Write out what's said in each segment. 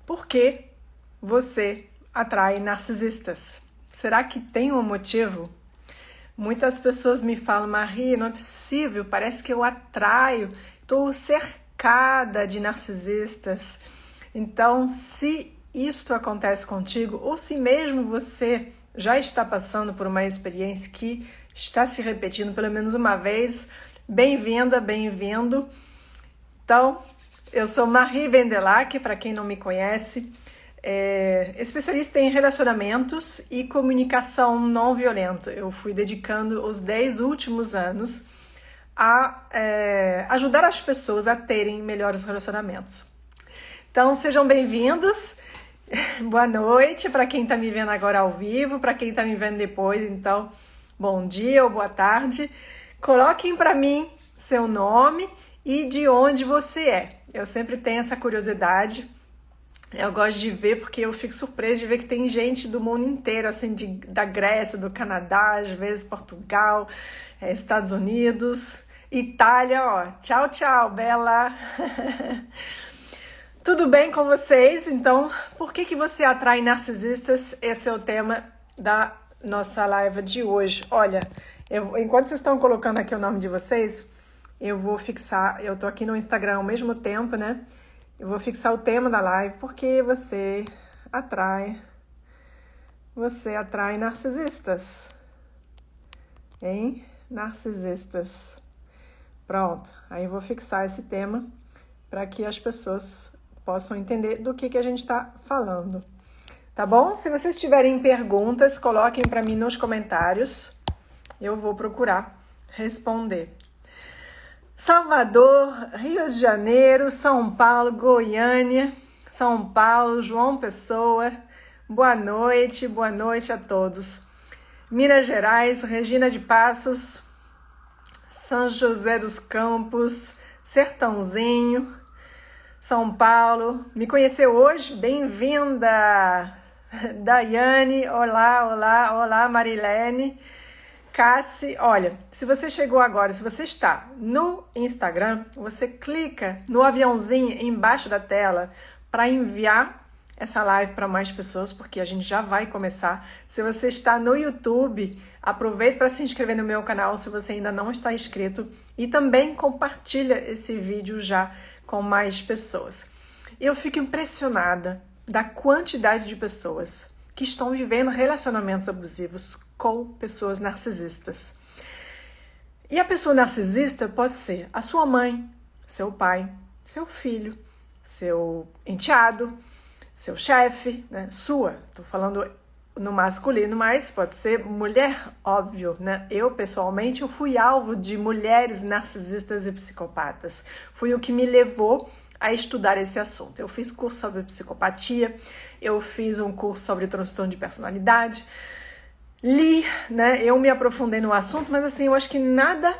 Por que você atrai narcisistas? Será que tem um motivo? Muitas pessoas me falam, Marie, não é possível, parece que eu atraio, estou cercada de narcisistas. Então, se isto acontece contigo, ou se mesmo você já está passando por uma experiência que está se repetindo pelo menos uma vez, bem-vinda, bem-vindo. Então, eu sou Marie Vendelack, para quem não me conhece, especialista em relacionamentos e comunicação não violenta. Eu fui dedicando os 10 últimos anos a ajudar as pessoas a terem melhores relacionamentos. Então, sejam bem-vindos. Boa noite para quem está me vendo agora ao vivo, para quem está me vendo depois, então, bom dia ou boa tarde. Coloquem para mim seu nome e de onde você é. Eu sempre tenho essa curiosidade, eu gosto de ver porque eu fico surpresa de ver que tem gente do mundo inteiro, assim, da Grécia, do Canadá, às vezes Portugal, Estados Unidos, Itália, ó. Tchau, tchau, Bela! Tudo bem com vocês? Então, por que você atrai narcisistas? Esse é o tema da nossa live de hoje. Olha, enquanto vocês estão colocando aqui o nome de vocês, eu vou fixar, eu tô aqui no Instagram ao mesmo tempo, né? Eu vou fixar o tema da live, porque você atrai narcisistas, hein? Narcisistas. Pronto, aí eu vou fixar esse tema para que as pessoas possam entender do que a gente está falando. Tá bom? Se vocês tiverem perguntas, coloquem para mim nos comentários. Eu vou procurar responder. Salvador, Rio de Janeiro, São Paulo, Goiânia, São Paulo, João Pessoa. Boa noite a todos. Minas Gerais, Regina de Passos, São José dos Campos, Sertãozinho, São Paulo. Me conheceu hoje? Bem-vinda! Daiane, olá, Marilene. Cassi, olha, se você chegou agora, se você está no Instagram, você clica no aviãozinho embaixo da tela para enviar essa live para mais pessoas, porque a gente já vai começar. Se você está no YouTube, aproveite para se inscrever no meu canal se você ainda não está inscrito e também compartilha esse vídeo já com mais pessoas. Eu fico impressionada da quantidade de pessoas que estão vivendo relacionamentos abusivos com pessoas narcisistas. E a pessoa narcisista pode ser a sua mãe, seu pai, seu filho, seu enteado, seu chefe, né? Estou falando no masculino, mas pode ser mulher, óbvio, né? Eu, pessoalmente, eu fui alvo de mulheres narcisistas e psicopatas. Foi o que me levou a estudar esse assunto. Eu fiz curso sobre psicopatia, eu fiz um curso sobre transtorno de personalidade, li, né? Eu me aprofundei no assunto, mas assim, eu acho que nada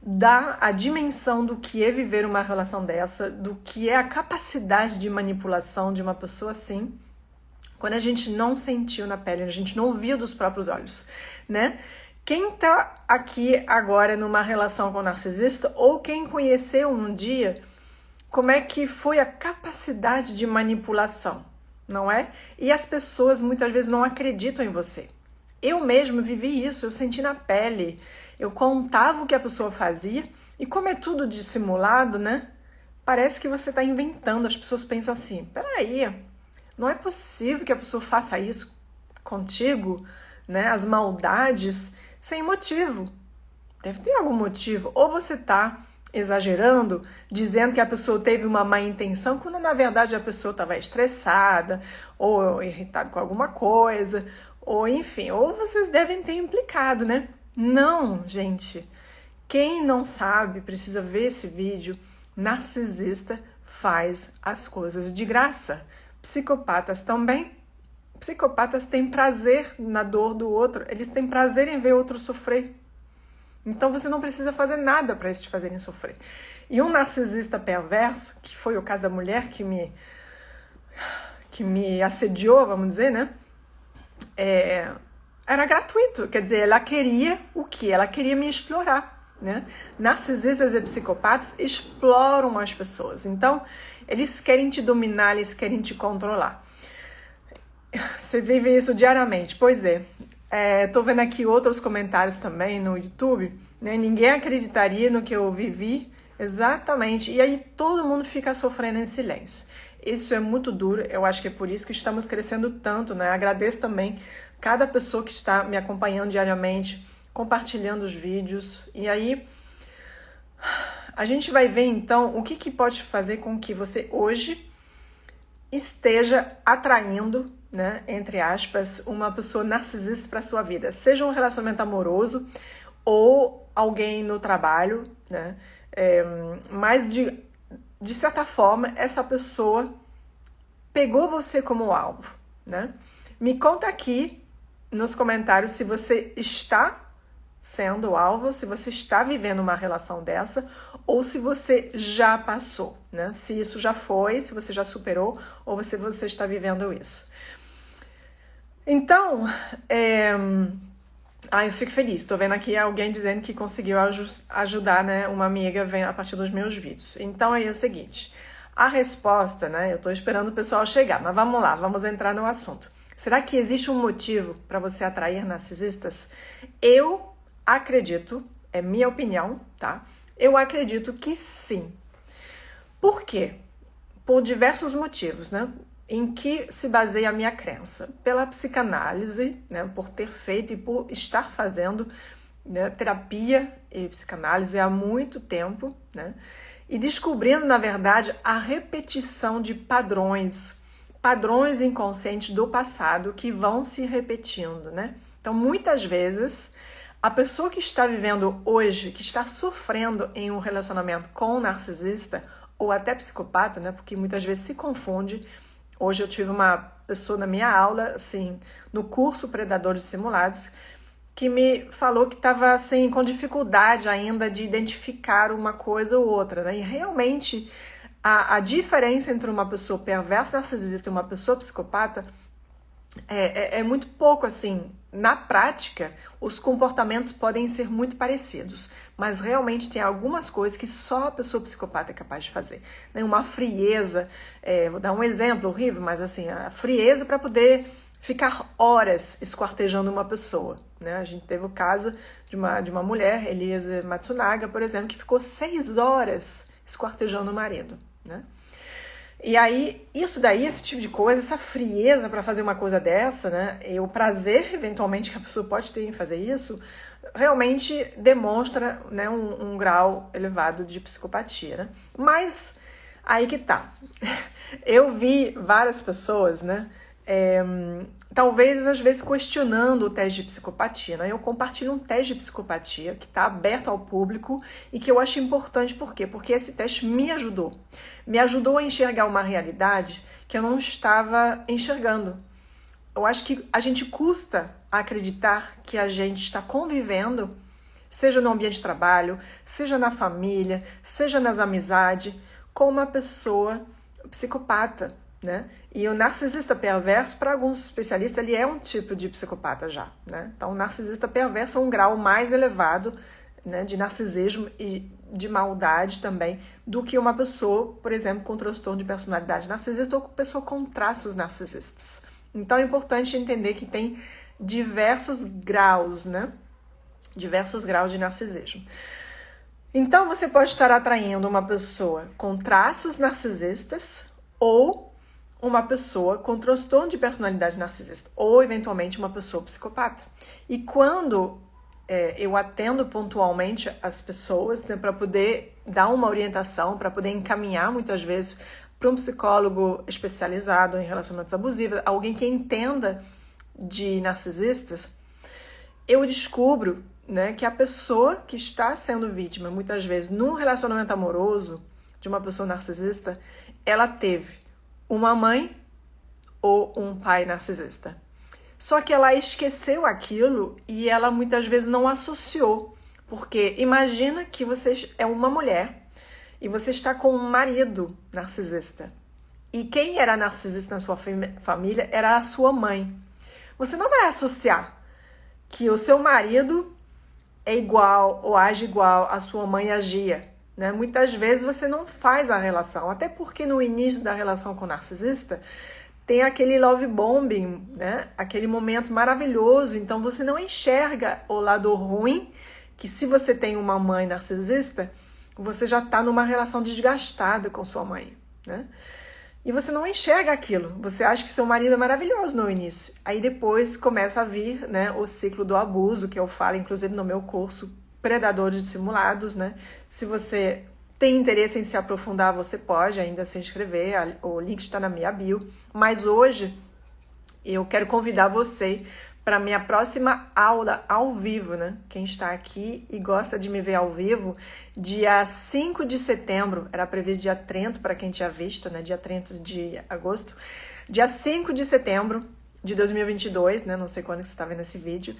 dá a dimensão do que é viver uma relação dessa, do que é a capacidade de manipulação de uma pessoa assim, quando a gente não sentiu na pele, a gente não viu dos próprios olhos, né? Quem tá aqui agora numa relação com o narcisista, ou quem conheceu um dia, como é que foi a capacidade de manipulação, não é? E as pessoas muitas vezes não acreditam em você. Eu mesmo vivi isso, eu senti na pele. Eu contava o que a pessoa fazia e como é tudo dissimulado, né? Parece que você está inventando. As pessoas pensam assim, peraí, não é possível que a pessoa faça isso contigo, né? As maldades, sem motivo. Deve ter algum motivo. Ou você está exagerando, dizendo que a pessoa teve uma má intenção, quando na verdade a pessoa estava estressada ou irritada com alguma coisa, ou enfim, ou vocês devem ter implicado, né? Não, gente. Quem não sabe precisa ver esse vídeo. Narcisista faz as coisas de graça. Psicopatas também. Psicopatas têm prazer na dor do outro. Eles têm prazer em ver o outro sofrer. Então você não precisa fazer nada para eles te fazerem sofrer. E um narcisista perverso, que foi o caso da mulher que me assediou, vamos dizer, né? Era gratuito, quer dizer, ela queria o quê? Ela queria me explorar, né? Narcisistas e psicopatas exploram as pessoas. Então, Eles querem te dominar, eles querem te controlar. Você vive isso diariamente. Pois é. Tô vendo aqui outros comentários também no YouTube, né? Ninguém acreditaria no que eu vivi exatamente. E aí todo mundo fica sofrendo em silêncio. Isso é muito duro. Eu acho que é por isso que estamos crescendo tanto, né? Agradeço também cada pessoa que está me acompanhando diariamente, compartilhando os vídeos. E aí a gente vai ver então o que pode fazer com que você hoje esteja atraindo, né, entre aspas, uma pessoa narcisista para sua vida, seja um relacionamento amoroso ou alguém no trabalho, né, mas de certa forma essa pessoa pegou você como alvo, né? Me conta aqui nos comentários se você está sendo alvo, se você está vivendo uma relação dessa ou se você já passou, né? Se isso já foi, se você já superou ou se você está vivendo isso. Então, eu fico feliz. Estou vendo aqui alguém dizendo que conseguiu ajudar, né, uma amiga a partir dos meus vídeos. Então, aí é o seguinte, a resposta, né, eu estou esperando o pessoal chegar, mas vamos lá, vamos entrar no assunto. Será que existe um motivo para você atrair narcisistas? Eu acredito, é minha opinião, tá? Eu acredito que sim. Por quê? Por diversos motivos, né? Em que se baseia a minha crença? Pela psicanálise, né? Por ter feito e por estar fazendo, né, terapia e psicanálise há muito tempo, né? E descobrindo, na verdade, a repetição de padrões inconscientes do passado que vão se repetindo, né? Então, muitas vezes, a pessoa que está vivendo hoje, que está sofrendo em um relacionamento com um narcisista ou até psicopata, né? Porque muitas vezes se confunde. Hoje eu tive uma pessoa na minha aula, assim, no curso Predadores Simulados, que me falou que estava assim, com dificuldade ainda de identificar uma coisa ou outra, né? E realmente a diferença entre uma pessoa perversa narcisista e uma pessoa psicopata é muito pouco, assim. Na prática, os comportamentos podem ser muito parecidos, mas realmente tem algumas coisas que só a pessoa psicopata é capaz de fazer, né? Uma frieza, vou dar um exemplo horrível, mas assim, a frieza para poder ficar horas esquartejando uma pessoa, né? A gente teve o caso de uma mulher, Elisa Matsunaga, por exemplo, que ficou 6 horas esquartejando o marido, né? E aí, isso daí, esse tipo de coisa, essa frieza para fazer uma coisa dessa, né? E o prazer, eventualmente, que a pessoa pode ter em fazer isso, realmente demonstra, né, um grau elevado de psicopatia, né? Mas aí que tá. Eu vi várias pessoas, né? Talvez, às vezes, questionando o teste de psicopatia, né? Eu compartilho um teste de psicopatia que está aberto ao público e que eu acho importante, por quê? Porque esse teste me ajudou a enxergar uma realidade que eu não estava enxergando. Eu acho que a gente custa acreditar que a gente está convivendo, seja no ambiente de trabalho, seja na família, seja nas amizades, com uma pessoa psicopata, né? E o narcisista perverso, para alguns especialistas, ele é um tipo de psicopata já, né? Então, o narcisista perverso é um grau mais elevado, né, de narcisismo e de maldade também do que uma pessoa, por exemplo, com transtorno de personalidade narcisista ou com pessoa com traços narcisistas. Então, é importante entender que tem diversos graus, né? Diversos graus de narcisismo. Então, você pode estar atraindo uma pessoa com traços narcisistas ou uma pessoa com transtorno de personalidade narcisista ou, eventualmente, uma pessoa psicopata. E quando eu atendo pontualmente as pessoas, né, para poder dar uma orientação, para poder encaminhar, muitas vezes, para um psicólogo especializado em relacionamentos abusivos, alguém que entenda de narcisistas, eu descubro, né, que a pessoa que está sendo vítima, muitas vezes, num relacionamento amoroso de uma pessoa narcisista, ela teve uma mãe ou um pai narcisista. Só que ela esqueceu aquilo e ela muitas vezes não associou. Porque imagina que você é uma mulher e você está com um marido narcisista. E quem era narcisista na sua família era a sua mãe. Você não vai associar que o seu marido é igual ou age igual a sua mãe agia, né? Muitas vezes você não faz a relação, até porque no início da relação com o narcisista tem aquele love bombing, né? Aquele momento maravilhoso, então você não enxerga o lado ruim, que se você tem uma mãe narcisista, você já está numa relação desgastada com sua mãe, né? E você não enxerga aquilo, você acha que seu marido é maravilhoso no início. Aí depois começa a vir, né, o ciclo do abuso, que eu falo inclusive no meu curso Predadores Dissimulados, né? Se você tem interesse em se aprofundar, você pode ainda se inscrever, o link está na minha bio. Mas hoje eu quero convidar você para a minha próxima aula ao vivo, né? Quem está aqui e gosta de me ver ao vivo, dia 5 de setembro, era previsto dia 30 para quem tinha visto, né? Dia 30 de agosto. Dia 5 de setembro de 2022, né? Não sei quando que você está vendo esse vídeo.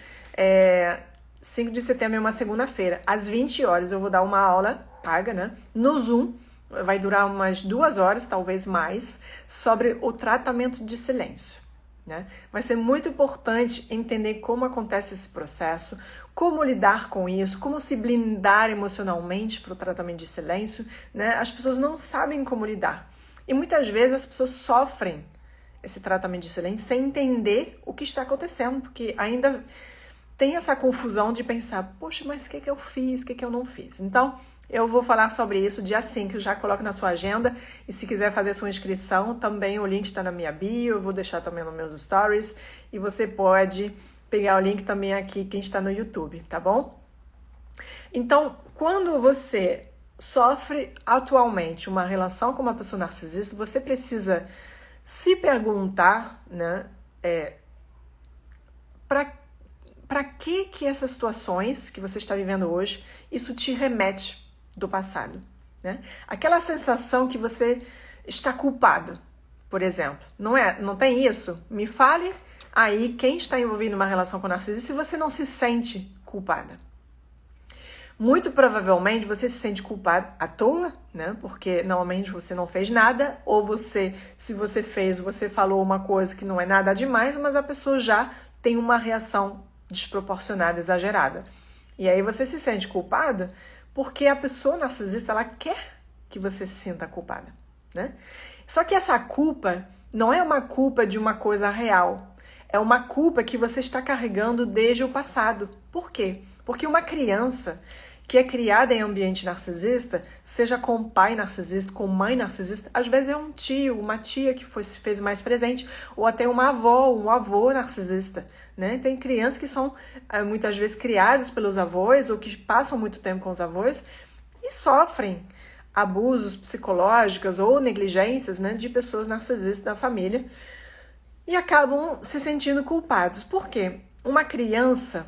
5 de setembro é uma segunda-feira. Às 20 horas eu vou dar uma aula paga, né? No Zoom. Vai durar umas 2 horas, talvez mais, sobre o tratamento de silêncio. Né? Vai ser muito importante entender como acontece esse processo, como lidar com isso, como se blindar emocionalmente para o tratamento de silêncio, né? As pessoas não sabem como lidar. E muitas vezes as pessoas sofrem esse tratamento de silêncio sem entender o que está acontecendo, porque ainda tem essa confusão de pensar, poxa, mas o que eu fiz, o que eu não fiz? Então, eu vou falar sobre isso dia 5, já coloque na sua agenda, e se quiser fazer sua inscrição, também o link está na minha bio, eu vou deixar também nos meus stories, e você pode pegar o link também aqui, quem está no YouTube, tá bom? Então, quando você sofre atualmente uma relação com uma pessoa narcisista, você precisa se perguntar, né, para que essas situações que você está vivendo hoje, isso te remete do passado, né? Aquela sensação que você está culpado, por exemplo, não tem isso? Me fale aí quem está envolvido numa relação com narcisista se você não se sente culpada. Muito provavelmente você se sente culpado à toa, né? Porque normalmente você não fez nada, ou se você fez, você falou uma coisa que não é nada demais, mas a pessoa já tem uma reação desproporcionada, exagerada. E aí você se sente culpada porque a pessoa narcisista, ela quer que você se sinta culpada, né? Só que essa culpa não é uma culpa de uma coisa real. É uma culpa que você está carregando desde o passado. Por quê? Porque uma criança que é criada em ambiente narcisista, seja com pai narcisista, com mãe narcisista, às vezes é um tio, uma tia que se fez mais presente, ou até uma avó, um avô narcisista, né? Tem crianças que são muitas vezes criadas pelos avós, ou que passam muito tempo com os avós, e sofrem abusos psicológicos ou negligências, né, de pessoas narcisistas da família, e acabam se sentindo culpados. Por quê? Uma criança,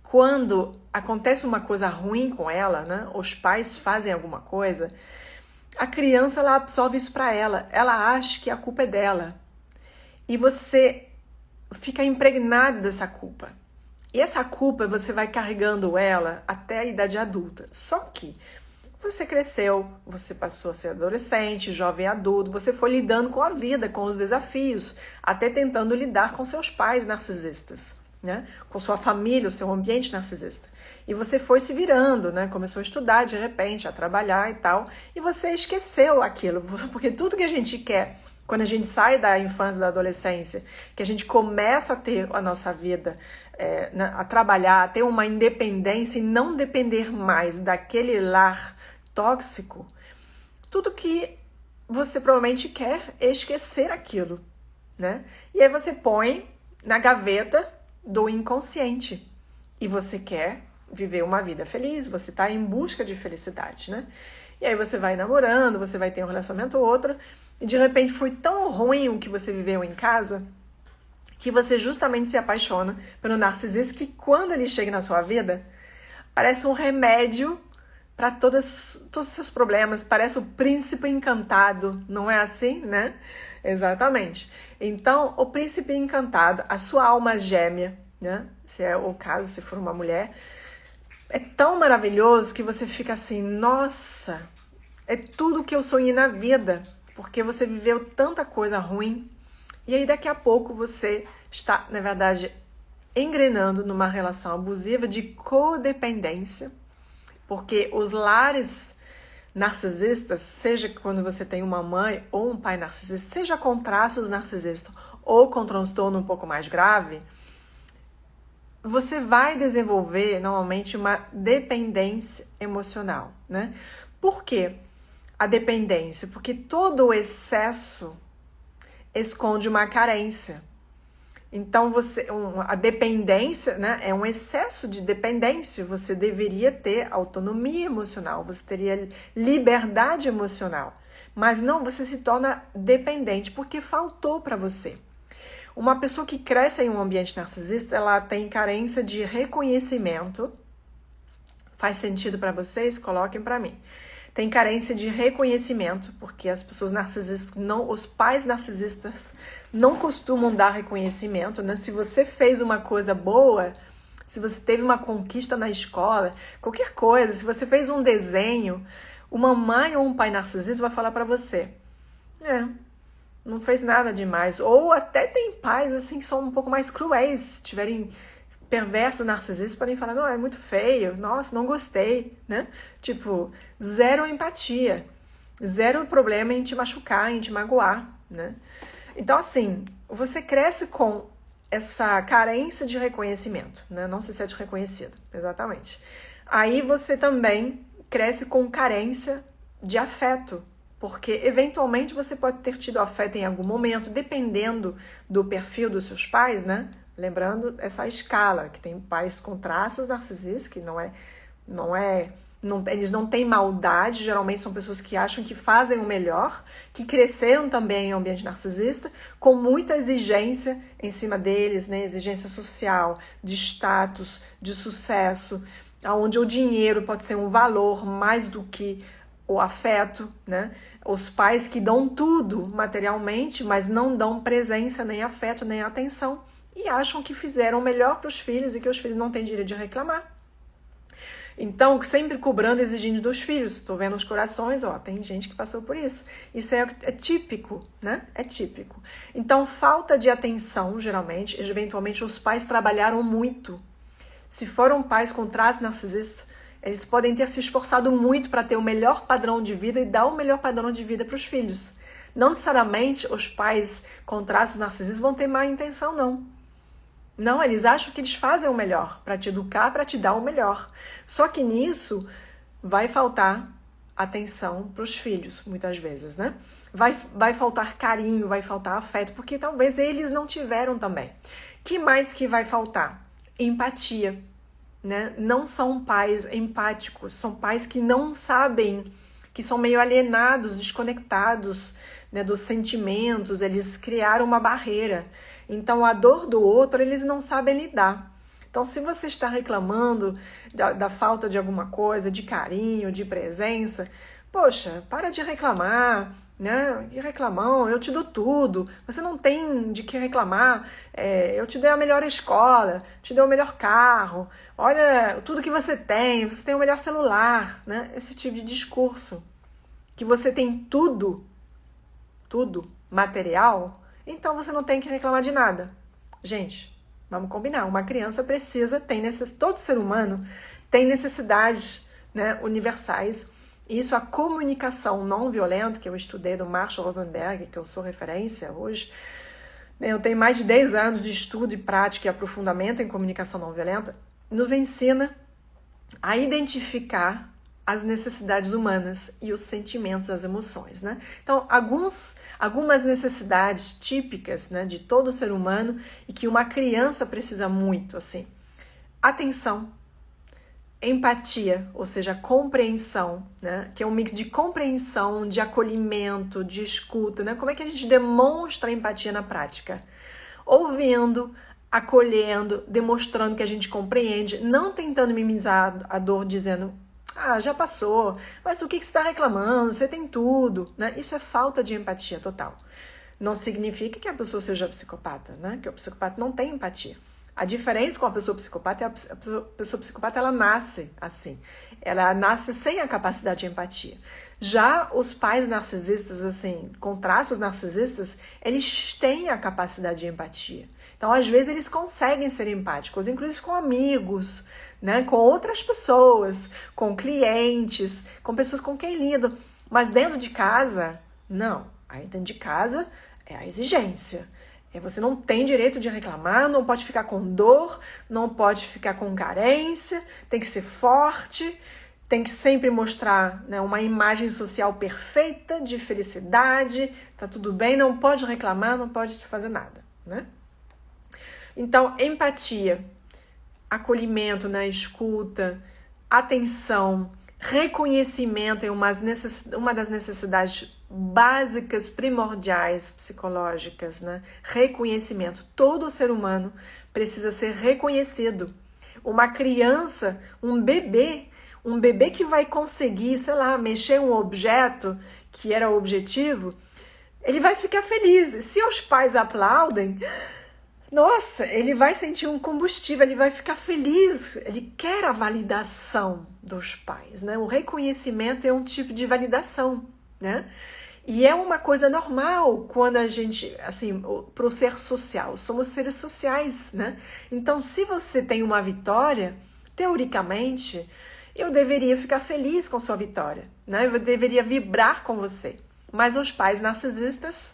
quando acontece uma coisa ruim com ela, né, os pais fazem alguma coisa, a criança, ela absorve isso para ela. Ela acha que a culpa é dela. E você fica impregnado dessa culpa. E essa culpa você vai carregando ela até a idade adulta. Só que você cresceu, você passou a ser adolescente, jovem adulto, você foi lidando com a vida, com os desafios, até tentando lidar com seus pais narcisistas, né? Com sua família, o seu ambiente narcisista. E você foi se virando, né? Começou a estudar de repente, a trabalhar e tal, e você esqueceu aquilo, porque tudo que a gente quer quando a gente sai da infância, da adolescência, que a gente começa a ter a nossa vida, a trabalhar, a ter uma independência e não depender mais daquele lar tóxico, tudo que você provavelmente quer é esquecer aquilo, né? E aí você põe na gaveta do inconsciente e você quer viver uma vida feliz, você está em busca de felicidade, né? E aí você vai namorando, você vai ter um relacionamento ou outro, e de repente foi tão ruim o que você viveu em casa que você justamente se apaixona pelo narcisista, que quando ele chega na sua vida, parece um remédio para todos os seus problemas, parece o príncipe encantado, não é assim, né? Exatamente. Então, o príncipe encantado, a sua alma gêmea, né? Se é o caso, se for uma mulher, é tão maravilhoso que você fica assim, nossa, é tudo que eu sonhei na vida, porque você viveu tanta coisa ruim, e aí daqui a pouco você está, na verdade, engrenando numa relação abusiva de codependência, Porque os lares narcisistas, seja quando você tem uma mãe ou um pai narcisista, seja com traços narcisistas ou com transtorno um pouco mais grave, você vai desenvolver normalmente uma dependência emocional, né? Por quê? A dependência, porque todo o excesso esconde uma carência. Então, a dependência, né, é um excesso de dependência. Você deveria ter autonomia emocional, você teria liberdade emocional. Mas não, você se torna dependente porque faltou para você. Uma pessoa que cresce em um ambiente narcisista, ela tem carência de reconhecimento. Faz sentido para vocês? Coloquem para mim. Tem carência de reconhecimento, porque as pessoas narcisistas, os pais narcisistas não costumam dar reconhecimento, né? Se você fez uma coisa boa, se você teve uma conquista na escola, qualquer coisa, se você fez um desenho, uma mãe ou um pai narcisista vai falar para você, não fez nada demais. Ou até tem pais assim que são um pouco mais cruéis, se tiverem perversos narcisistas, podem falar, não, é muito feio, nossa, não gostei, né? Tipo, zero empatia, zero problema em te machucar, em te magoar, né? Então, assim, você cresce com essa carência de reconhecimento, né? Não se sente reconhecido, exatamente. Aí você também cresce com carência de afeto, porque eventualmente você pode ter tido afeto em algum momento, dependendo do perfil dos seus pais, né? Lembrando essa escala, que tem pais com traços narcisistas, que eles não têm maldade, geralmente são pessoas que acham que fazem o melhor, que cresceram também em um ambiente narcisista, com muita exigência em cima deles, né? Exigência social, de status, de sucesso, onde o dinheiro pode ser um valor mais do que o afeto, né? Os pais que dão tudo materialmente, mas não dão presença, nem afeto, nem atenção, e acham que fizeram o melhor para os filhos e que os filhos não têm direito de reclamar. Então, sempre cobrando e exigindo dos filhos. Estou vendo os corações, tem gente que passou por isso. Isso é típico, né? É típico. Então, falta de atenção, geralmente, eventualmente os pais trabalharam muito. Se foram pais com traços narcisistas, eles podem ter se esforçado muito para ter o melhor padrão de vida e dar o melhor padrão de vida para os filhos. Não necessariamente os pais com traços narcisistas vão ter má intenção, não. Não, eles acham que eles fazem o melhor para te educar, para te dar o melhor. Só que nisso faltar atenção para os filhos, muitas vezes, né? Vai faltar carinho, vai faltar afeto, porque talvez eles não tiveram também. Que mais que vai faltar? Empatia, né? Não são pais empáticos, são pais que não sabem, que são meio alienados, desconectados, né, dos sentimentos, eles criaram uma barreira. Então, a dor do outro, eles não sabem lidar. Então, se você está reclamando da falta de alguma coisa, de carinho, de presença, poxa, para de reclamar, né? Que reclamão, eu te dou tudo, você não tem de que reclamar, eu te dei a melhor escola, te dei o melhor carro, olha tudo que você tem o melhor celular, né? Esse tipo de discurso, que você tem tudo material, então você não tem que reclamar de nada. Gente, vamos combinar, uma criança todo ser humano tem necessidades, né, universais. Isso, a comunicação não violenta, que eu estudei do Marshall Rosenberg, que eu sou referência hoje, eu tenho mais de 10 anos de estudo e prática e aprofundamento em comunicação não violenta, nos ensina a identificar as necessidades humanas e os sentimentos, as emoções, né? Então, algumas necessidades típicas, né, de todo ser humano e que uma criança precisa muito, assim, atenção, empatia, ou seja, compreensão, né, que é um mix de compreensão, de acolhimento, de escuta, né? Como é que a gente demonstra empatia na prática? Ouvindo, acolhendo, demonstrando que a gente compreende, não tentando minimizar a dor, dizendo já passou, mas do que você está reclamando? Você tem tudo, né? Isso é falta de empatia total. Não significa que a pessoa seja psicopata, né? Que o psicopata não tem empatia. A diferença com a pessoa psicopata é a pessoa psicopata, ela nasce assim. Ela nasce sem a capacidade de empatia. Já os pais narcisistas, assim, com traços narcisistas, eles têm a capacidade de empatia. Então, às vezes, eles conseguem ser empáticos, inclusive com amigos, né? Com outras pessoas, com clientes, com pessoas com quem lido. Mas dentro de casa, não. Aí dentro de casa é a exigência. Você não tem direito de reclamar, não pode ficar com dor, não pode ficar com carência, tem que ser forte, tem que sempre mostrar, né, uma imagem social perfeita, de felicidade, tá tudo bem, não pode reclamar, não pode fazer nada, né? Então, empatia, acolhimento, né, escuta, atenção, reconhecimento é uma das necessidades básicas, primordiais, psicológicas, né? Reconhecimento. Todo ser humano precisa ser reconhecido. Uma criança, um bebê que vai conseguir, sei lá, mexer um objeto que era o objetivo, ele vai ficar feliz. Se os pais aplaudem, nossa, ele vai sentir um combustível, ele vai ficar feliz, ele quer a validação dos pais, né? O reconhecimento é um tipo de validação, né? E é uma coisa normal quando a gente, assim, pro ser social, somos seres sociais, né? Então, se você tem uma vitória, teoricamente, eu deveria ficar feliz com sua vitória, né? Eu deveria vibrar com você. Mas os pais narcisistas,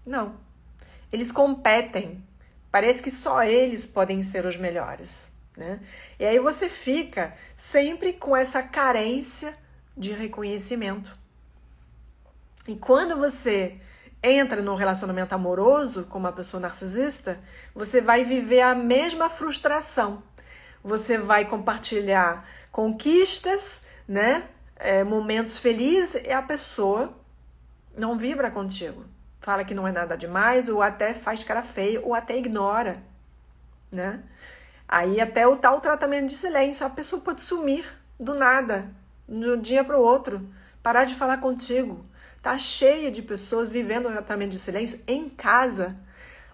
não. Eles competem. Parece que só eles podem ser os melhores, né? E aí você fica sempre com essa carência de reconhecimento. E quando você entra num relacionamento amoroso com uma pessoa narcisista, você vai viver a mesma frustração. Você vai compartilhar conquistas, né? Momentos felizes, e a pessoa não vibra contigo. Fala que não é nada demais, ou até faz cara feia, ou até ignora, né? Aí até o tal tratamento de silêncio, a pessoa pode sumir do nada, de um dia para o outro, parar de falar contigo. Tá cheia de pessoas vivendo o tratamento de silêncio em casa.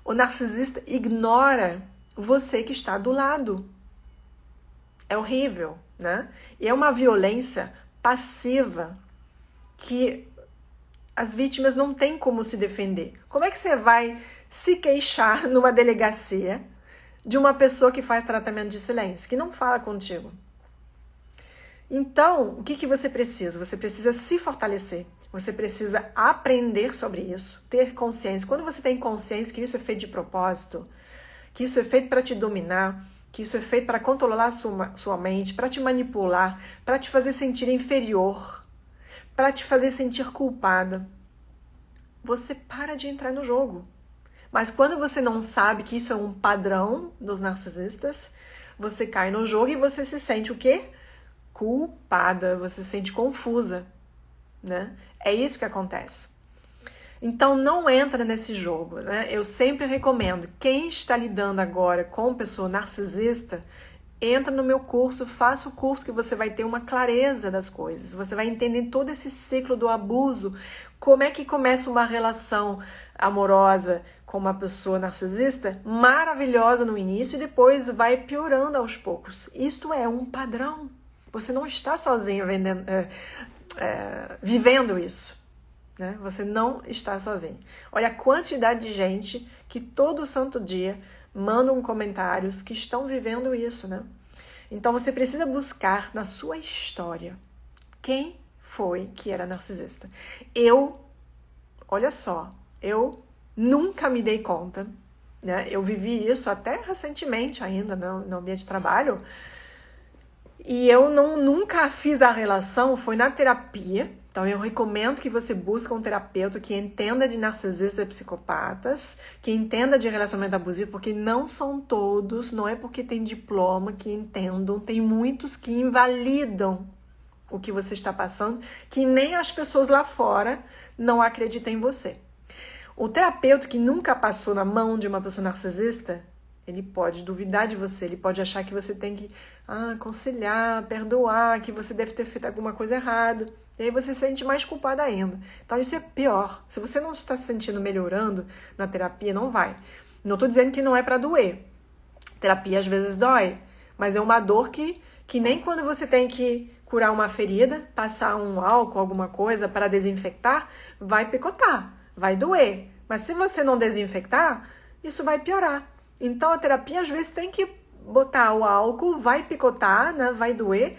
O narcisista ignora você que está do lado. É horrível, né? E é uma violência passiva que as vítimas não têm como se defender. Como é que você vai se queixar numa delegacia de uma pessoa que faz tratamento de silêncio, que não fala contigo? Então, o que você precisa? Você precisa se fortalecer. Você precisa aprender sobre isso, ter consciência. Quando você tem consciência que isso é feito de propósito, que isso é feito para te dominar, que isso é feito para controlar a sua mente, para te manipular, para te fazer sentir inferior, para te fazer sentir culpada, você para de entrar no jogo. Mas quando você não sabe que isso é um padrão dos narcisistas, você cai no jogo e você se sente o quê? Culpada, você se sente confusa, né? É isso que acontece. Então não entra nesse jogo, né? Eu sempre recomendo, quem está lidando agora com pessoa narcisista, entra no meu curso, faça o curso que você vai ter uma clareza das coisas. Você vai entender todo esse ciclo do abuso, como é que começa uma relação amorosa com uma pessoa narcisista, maravilhosa no início e depois vai piorando aos poucos. Isto é um padrão. Você não está sozinho vivendo isso, né? Você não está sozinho. Olha a quantidade de gente que todo santo dia mandam comentários que estão vivendo isso, né? Então você precisa buscar na sua história quem foi que era narcisista. Olha só, eu nunca me dei conta, né? Eu vivi isso até recentemente ainda no ambiente de trabalho. E eu nunca fiz a relação, foi na terapia. Então eu recomendo que você busque um terapeuta que entenda de narcisistas e psicopatas, que entenda de relacionamento abusivo, porque não são todos, não é porque tem diploma que entendam, tem muitos que invalidam o que você está passando, que nem as pessoas lá fora não acreditam em você. O terapeuta que nunca passou na mão de uma pessoa narcisista, ele pode duvidar de você, ele pode achar que você tem que aconselhar, perdoar, que você deve ter feito alguma coisa errada. E aí você se sente mais culpada ainda. Então isso é pior. Se você não está se sentindo melhorando na terapia, não vai. Não estou dizendo que não é para doer. Terapia às vezes dói, mas é uma dor que nem quando você tem que curar uma ferida, passar um álcool, alguma coisa para desinfectar, vai picotar, vai doer. Mas se você não desinfectar, isso vai piorar. Então a terapia às vezes tem que botar o álcool, vai picotar, né? Vai doer,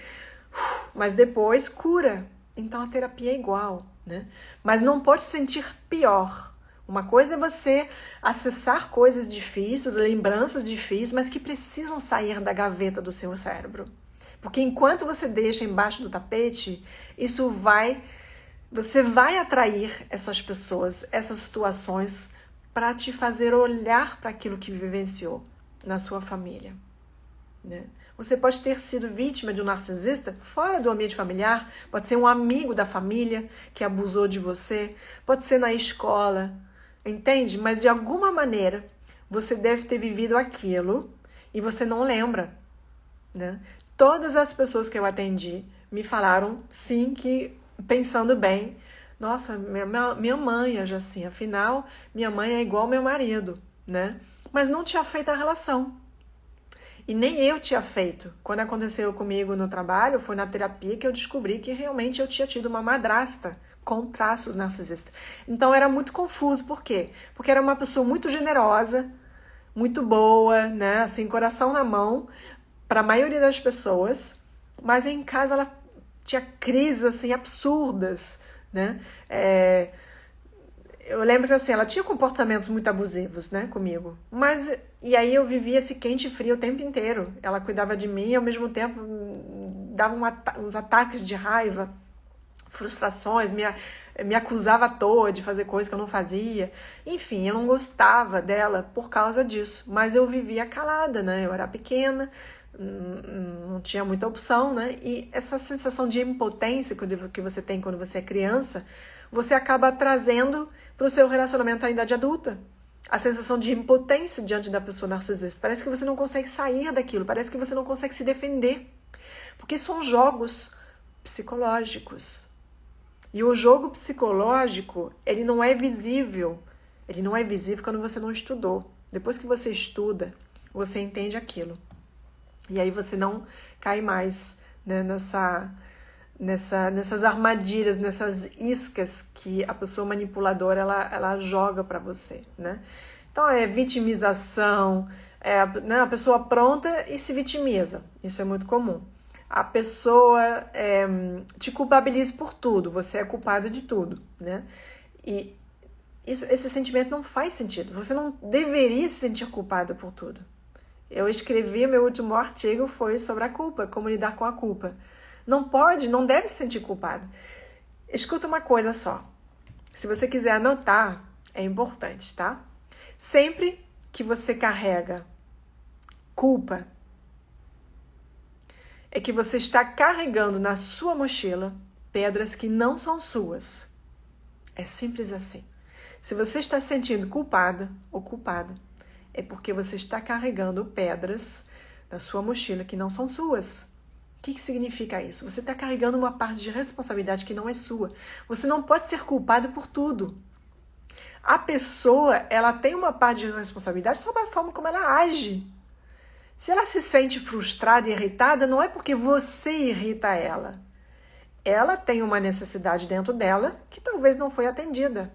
mas depois cura. Então a terapia é igual, né? Mas não pode sentir pior. Uma coisa é você acessar coisas difíceis, lembranças difíceis, mas que precisam sair da gaveta do seu cérebro. Porque enquanto você deixa embaixo do tapete, você vai atrair essas pessoas, essas situações, para te fazer olhar para aquilo que vivenciou na sua família, né? Você pode ter sido vítima de um narcisista fora do ambiente familiar, pode ser um amigo da família que abusou de você, pode ser na escola, entende? Mas de alguma maneira você deve ter vivido aquilo e você não lembra, né? Todas as pessoas que eu atendi me falaram sim que, pensando bem, nossa, minha mãe é assim, afinal, minha mãe é igual ao meu marido, né? Mas não tinha feito a relação. E nem eu tinha feito. Quando aconteceu comigo no trabalho, foi na terapia que eu descobri que realmente eu tinha tido uma madrasta com traços narcisistas. Então era muito confuso. Por quê? Porque era uma pessoa muito generosa, muito boa, né? Assim, coração na mão, para a maioria das pessoas, mas em casa ela tinha crises assim absurdas, né? Eu lembro que assim, ela tinha comportamentos muito abusivos, né, comigo. E aí eu vivia esse quente e frio o tempo inteiro. Ela cuidava de mim e ao mesmo tempo dava uns ataques de raiva, frustrações, me acusava à toa de fazer coisas que eu não fazia. Enfim, eu não gostava dela por causa disso. Mas eu vivia calada, né? Eu era pequena, não tinha muita opção, né? E essa sensação de impotência que você tem quando você é criança, você acaba trazendo para o seu relacionamento à idade adulta. A sensação de impotência diante da pessoa narcisista. Parece que você não consegue sair daquilo, parece que você não consegue se defender. Porque são jogos psicológicos. E o jogo psicológico, ele não é visível. Ele não é visível quando você não estudou. Depois que você estuda, você entende aquilo. E aí você não cai mais, né, nessas armadilhas, nessas iscas que a pessoa manipuladora ela joga para você, né? Então é vitimização, né, a pessoa pronta e se vitimiza. Isso é muito comum. A pessoa te culpabiliza por tudo, você é culpado de tudo, né? E esse sentimento não faz sentido. Você não deveria se sentir culpada por tudo. Eu escrevi, meu último artigo foi sobre a culpa, como lidar com a culpa. Não deve se sentir culpado. Escuta uma coisa só. Se você quiser anotar, é importante, tá? Sempre que você carrega culpa, é que você está carregando na sua mochila pedras que não são suas. É simples assim. Se você está se sentindo culpada ou culpado, é porque você está carregando pedras na sua mochila que não são suas. O que significa isso? Você está carregando uma parte de responsabilidade que não é sua. Você não pode ser culpado por tudo. A pessoa, ela tem uma parte de responsabilidade sobre a forma como ela age. Se ela se sente frustrada e irritada, não é porque você irrita ela. Ela tem uma necessidade dentro dela que talvez não foi atendida.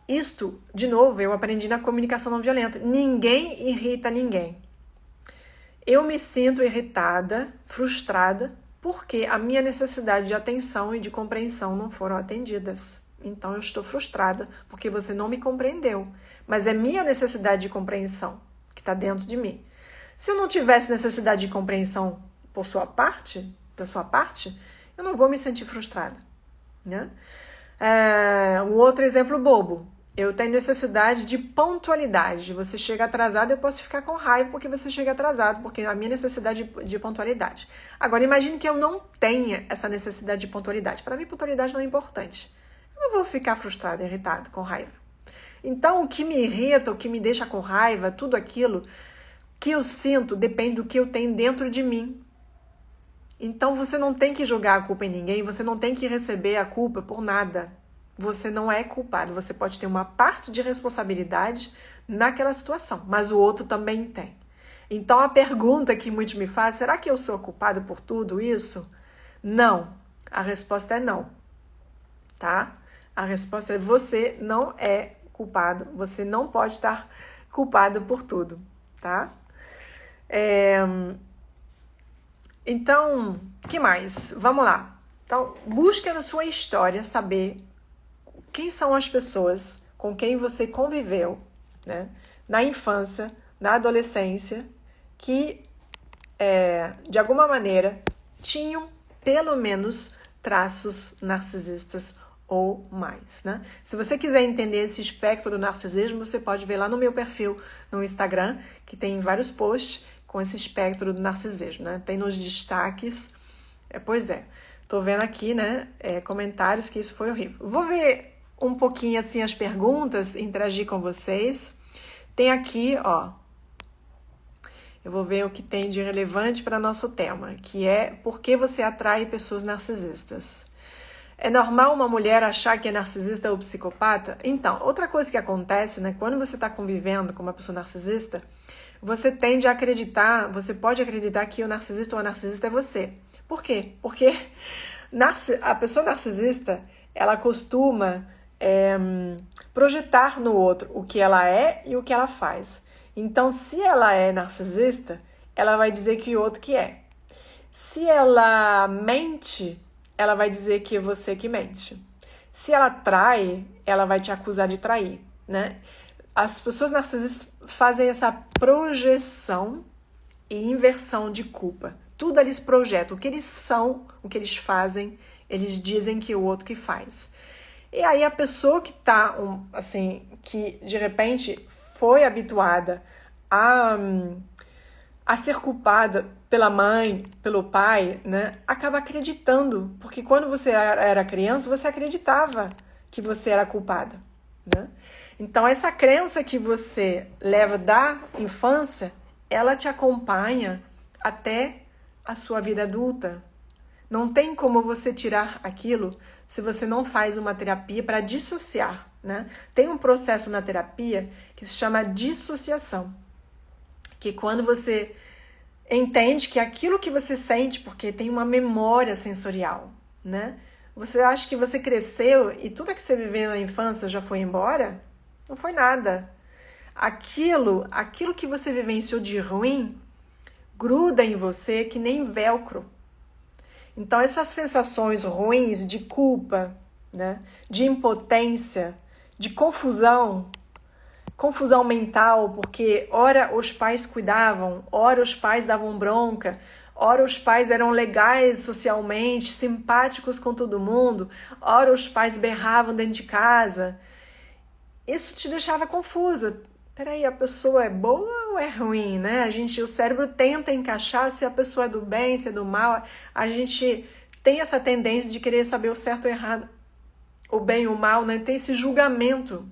Isto, de novo, eu aprendi na comunicação não violenta. Ninguém irrita ninguém. Eu me sinto irritada, frustrada, porque a minha necessidade de atenção e de compreensão não foram atendidas. Então eu estou frustrada porque você não me compreendeu. Mas é minha necessidade de compreensão que está dentro de mim. Se eu não tivesse necessidade de compreensão da sua parte, eu não vou me sentir frustrada, né? Um outro exemplo bobo. Eu tenho necessidade de pontualidade. Você chega atrasado, eu posso ficar com raiva porque você chega atrasado, porque a minha necessidade de pontualidade. Agora, imagine que eu não tenha essa necessidade de pontualidade. Para mim, pontualidade não é importante. Eu não vou ficar frustrada, irritada, com raiva. Então, o que me irrita, o que me deixa com raiva, tudo aquilo que eu sinto depende do que eu tenho dentro de mim. Então, você não tem que jogar a culpa em ninguém, você não tem que receber a culpa por nada. Você não é culpado, você pode ter uma parte de responsabilidade naquela situação, mas o outro também tem. Então a pergunta que muitos me fazem, será que eu sou culpado por tudo isso? Não, a resposta é não, tá? A resposta é você não é culpado, você não pode estar culpado por tudo, tá? Então, o que mais? Vamos lá. Então, busque na sua história saber quem são as pessoas com quem você conviveu, né, na infância, na adolescência, que, de alguma maneira, tinham pelo menos traços narcisistas ou mais, né? Se você quiser entender esse espectro do narcisismo, você pode ver lá no meu perfil no Instagram, que tem vários posts com esse espectro do narcisismo, né? Tem nos destaques, tô vendo aqui, né, comentários que isso foi horrível. Vou ver um pouquinho assim as perguntas, interagir com vocês. Tem aqui, ó, eu vou ver o que tem de relevante para nosso tema, que é por que você atrai pessoas narcisistas. É normal uma mulher achar que é narcisista ou psicopata? Então, outra coisa que acontece, né, quando você está convivendo com uma pessoa narcisista, você tende a acreditar, você pode acreditar que o narcisista ou a narcisista é você. Por quê? Porque a pessoa narcisista, ela costuma projetar no outro o que ela é e o que ela faz. Então, se ela é narcisista, ela vai dizer que o outro que é. Se ela mente, ela vai dizer que é você que mente. Se ela trai, ela vai te acusar de trair, né? As pessoas narcisistas fazem essa projeção e inversão de culpa. Tudo eles projetam. O que eles são, o que eles fazem, eles dizem que é o outro que faz. E aí a pessoa que tá, que de repente foi habituada a ser culpada pela mãe, pelo pai, né, acaba acreditando. Porque quando você era criança, você acreditava que você era culpada, né? Então, essa crença que você leva da infância, ela te acompanha até a sua vida adulta. Não tem como você tirar aquilo se você não faz uma terapia para dissociar, né? Tem um processo na terapia que se chama dissociação, que quando você entende que aquilo que você sente, porque tem uma memória sensorial, né? Você acha que você cresceu e tudo que você viveu na infância já foi embora? Não foi nada. Aquilo que você vivenciou de ruim gruda em você que nem velcro. Então, essas sensações ruins de culpa, né, de impotência, de confusão mental, porque ora os pais cuidavam, ora os pais davam bronca, ora os pais eram legais socialmente, simpáticos com todo mundo, ora os pais berravam dentro de casa. Isso te deixava confusa. Peraí, a pessoa é boa ou é ruim, né? O cérebro tenta encaixar se a pessoa é do bem, se é do mal. A gente tem essa tendência de querer saber o certo ou o errado, o bem e o mal, né? Tem esse julgamento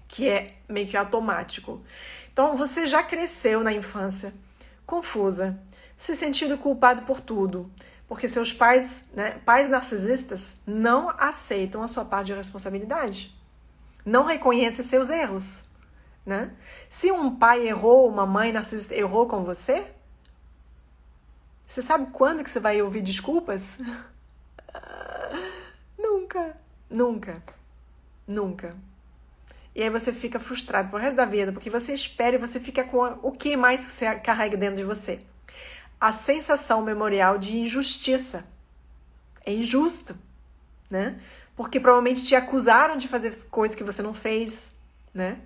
que é meio que automático. Então, você já cresceu na infância confusa, se sentindo culpado por tudo, porque seus pais, né, pais narcisistas, não aceitam a sua parte de responsabilidade, não reconhecem seus erros, né? Se um pai errou, uma mãe narcisista errou com você, você sabe quando que você vai ouvir desculpas? Nunca. E aí você fica frustrado pro resto da vida, porque você espera e você fica com o que mais que você carrega dentro de você? A sensação memorial de injustiça. É injusto, né? Porque provavelmente te acusaram de fazer coisas que você não fez, né?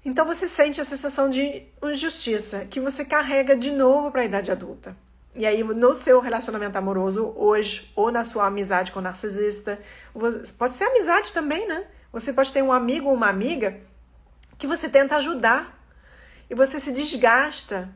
Então você sente a sensação de injustiça que você carrega de novo para a idade adulta. E aí no seu relacionamento amoroso hoje, ou na sua amizade com o narcisista, pode ser amizade também, né? Você pode ter um amigo ou uma amiga que você tenta ajudar e você se desgasta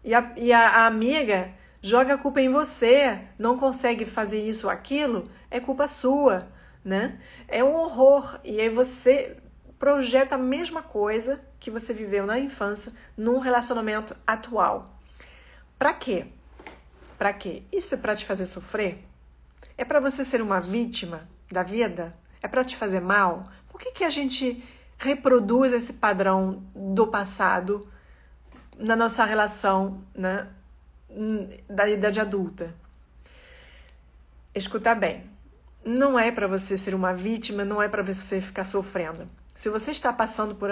e a amiga joga a culpa em você, não consegue fazer isso ou aquilo, é culpa sua, né? É um horror. E aí você projeta a mesma coisa que você viveu na infância num relacionamento atual. Pra quê? Pra quê? Isso é pra te fazer sofrer? É pra você ser uma vítima da vida? É pra te fazer mal? Por que a gente reproduz esse padrão do passado na nossa relação, né, da idade adulta? Escuta bem. Não é pra você ser uma vítima, não é pra você ficar sofrendo. Se você está passando por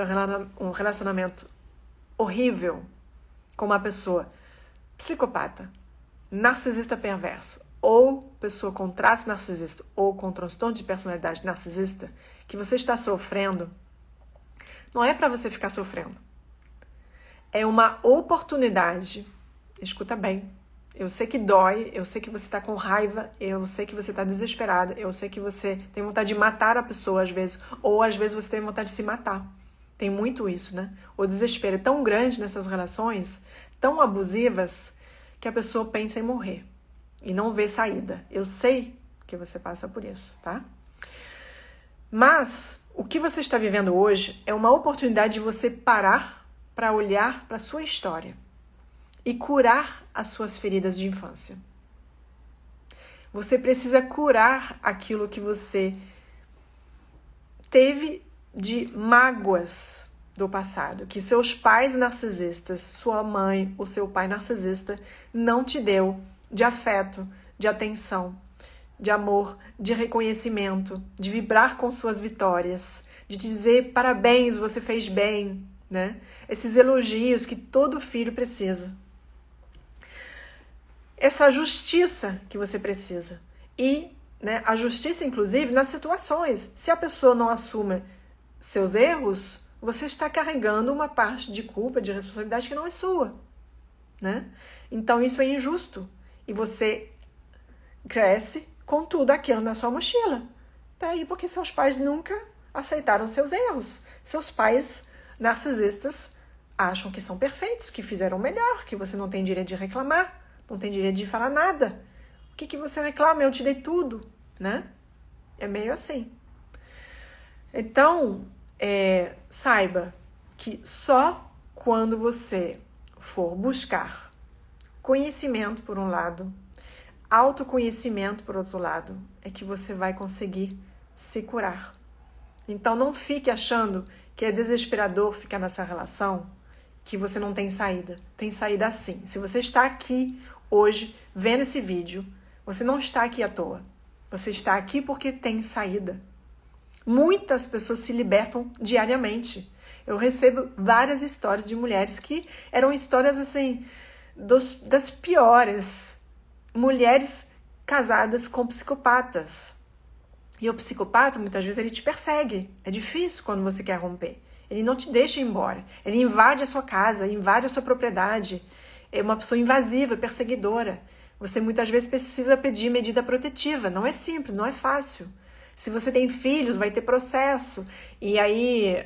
um relacionamento horrível, com uma pessoa psicopata, narcisista perversa, ou pessoa com traço narcisista, ou com transtorno de personalidade narcisista, que você está sofrendo, não é para você ficar sofrendo. É uma oportunidade. Escuta bem. Eu sei que dói, eu sei que você está com raiva, eu sei que você está desesperada, eu sei que você tem vontade de matar a pessoa às vezes, ou às vezes você tem vontade de se matar. Tem muito isso, né? O desespero é tão grande nessas relações, tão abusivas, que a pessoa pensa em morrer e não vê saída. Eu sei que você passa por isso, tá? Mas o que você está vivendo hoje é uma oportunidade de você parar para olhar para a sua história e curar as suas feridas de infância. Você precisa curar aquilo que você teve de mágoas do passado, que seus pais narcisistas, sua mãe ou seu pai narcisista não te deu de afeto, de atenção, de amor, de reconhecimento, de vibrar com suas vitórias, de dizer parabéns, você fez bem, né? Esses elogios que todo filho precisa. Essa justiça que você precisa. E, né, a justiça, inclusive, nas situações. Se a pessoa não assume seus erros, você está carregando uma parte de culpa, de responsabilidade que não é sua, né? Então, isso é injusto. E você cresce com tudo aquilo na sua mochila. Daí porque seus pais nunca aceitaram seus erros. Seus pais narcisistas acham que são perfeitos, que fizeram melhor, que você não tem direito de reclamar, não tem direito de falar nada. O que você reclama? Eu te dei tudo, né? É meio assim. Então, saiba que só quando você for buscar conhecimento por um lado, autoconhecimento por outro lado, é que você vai conseguir se curar. Então não fique achando que é desesperador ficar nessa relação, que você não tem saída. Tem saída sim. Se você está aqui hoje vendo esse vídeo, você não está aqui à toa. Você está aqui porque tem saída. Muitas pessoas se libertam diariamente. Eu recebo várias histórias de mulheres que eram histórias assim, das piores. Mulheres casadas com psicopatas. E o psicopata, muitas vezes, ele te persegue. É difícil quando você quer romper. Ele não te deixa ir embora. Ele invade a sua casa, invade a sua propriedade. É uma pessoa invasiva, perseguidora. Você muitas vezes precisa pedir medida protetiva. Não é simples, não é fácil. Se você tem filhos, vai ter processo. E aí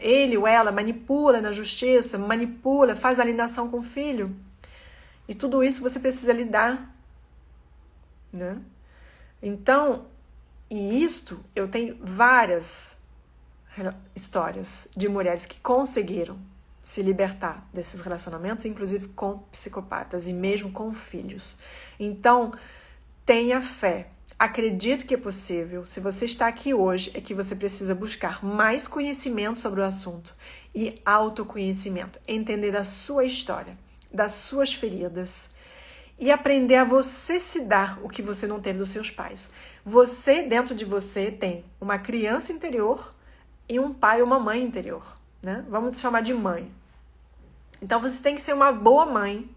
ele ou ela manipula na justiça, manipula, faz alienação com o filho. E tudo isso você precisa lidar, né? Então, e isto, eu tenho várias histórias de mulheres que conseguiram se libertar desses relacionamentos, inclusive com psicopatas e mesmo com filhos. Então, tenha fé. Acredito que é possível. Se você está aqui hoje, é que você precisa buscar mais conhecimento sobre o assunto e autoconhecimento, entender a sua história, das suas feridas e aprender a você se dar o que você não teve dos seus pais. Você, dentro de você, tem uma criança interior e um pai ou uma mãe interior, né? Vamos chamar de mãe. Então você tem que ser uma boa mãe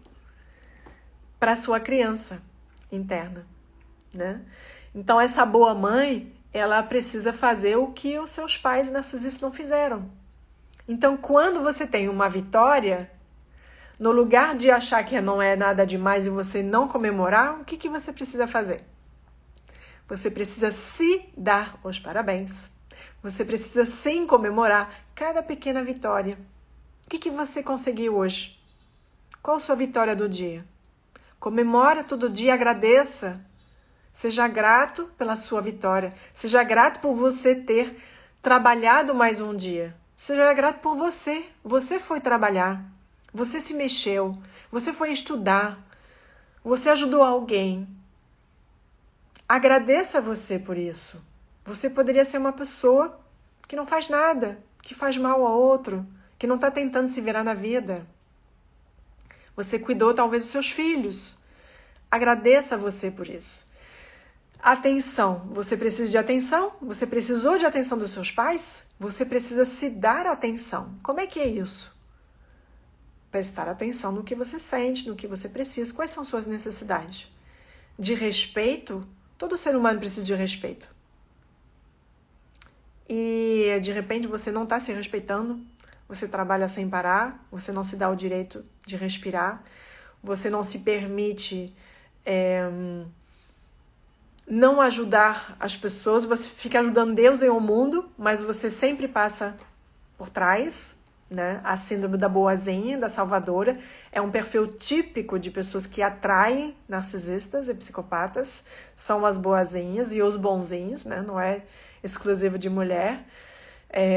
para a sua criança interna, né? Então essa boa mãe, ela precisa fazer o que os seus pais narcisistas não fizeram. Então quando você tem uma vitória, no lugar de achar que não é nada demais e você não comemorar, o que você precisa fazer? Você precisa se dar os parabéns. Você precisa sim comemorar cada pequena vitória. O que você conseguiu hoje? Qual a sua vitória do dia? Comemora todo dia, agradeça. Seja grato pela sua vitória. Seja grato por você ter trabalhado mais um dia. Seja grato por você. Você foi trabalhar. Você se mexeu. Você foi estudar. Você ajudou alguém. Agradeça você por isso. Você poderia ser uma pessoa que não faz nada, que faz mal ao outro, que não está tentando se virar na vida. Você cuidou talvez dos seus filhos. Agradeça você por isso. Atenção. Você precisa de atenção? Você precisou de atenção dos seus pais? Você precisa se dar atenção. Como é que é isso? prestar atenção no que você sente, no que você precisa, quais são suas necessidades. De respeito, todo ser humano precisa de respeito. E de repente você não está se respeitando, você trabalha sem parar, você não se dá o direito de respirar, você não se permite não ajudar as pessoas, você fica ajudando Deus e o mundo, mas você sempre passa por trás, né? A síndrome da boazinha, da salvadora, é um perfil típico de pessoas que atraem narcisistas e psicopatas, são as boazinhas e os bonzinhos, né? Não é exclusivo de mulher.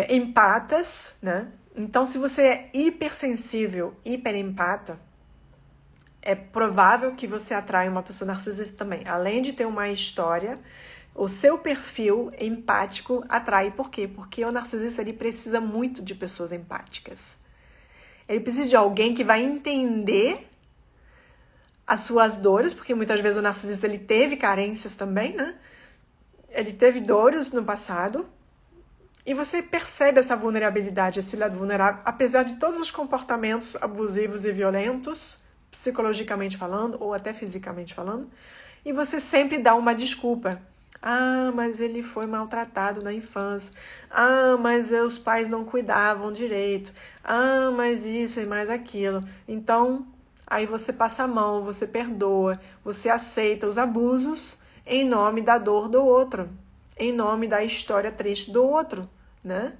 Empatas, né? Então, se você é hipersensível, hiperempata, é provável que você atraia uma pessoa narcisista também. Além de ter uma história, o seu perfil empático atrai. Por quê? Porque o narcisista ele precisa muito de pessoas empáticas. Ele precisa de alguém que vai entender as suas dores, porque muitas vezes o narcisista ele teve carências também, né? Ele teve dores no passado. E você percebe essa vulnerabilidade, esse lado vulnerável, apesar de todos os comportamentos abusivos e violentos, psicologicamente falando, ou até fisicamente falando, e você sempre dá uma desculpa. Ah, mas ele foi maltratado na infância. Ah, mas os pais não cuidavam direito. Ah, mas isso e mais aquilo. Então, aí você passa a mão, você perdoa, você aceita os abusos em nome da dor do outro, em nome da história triste do outro, né?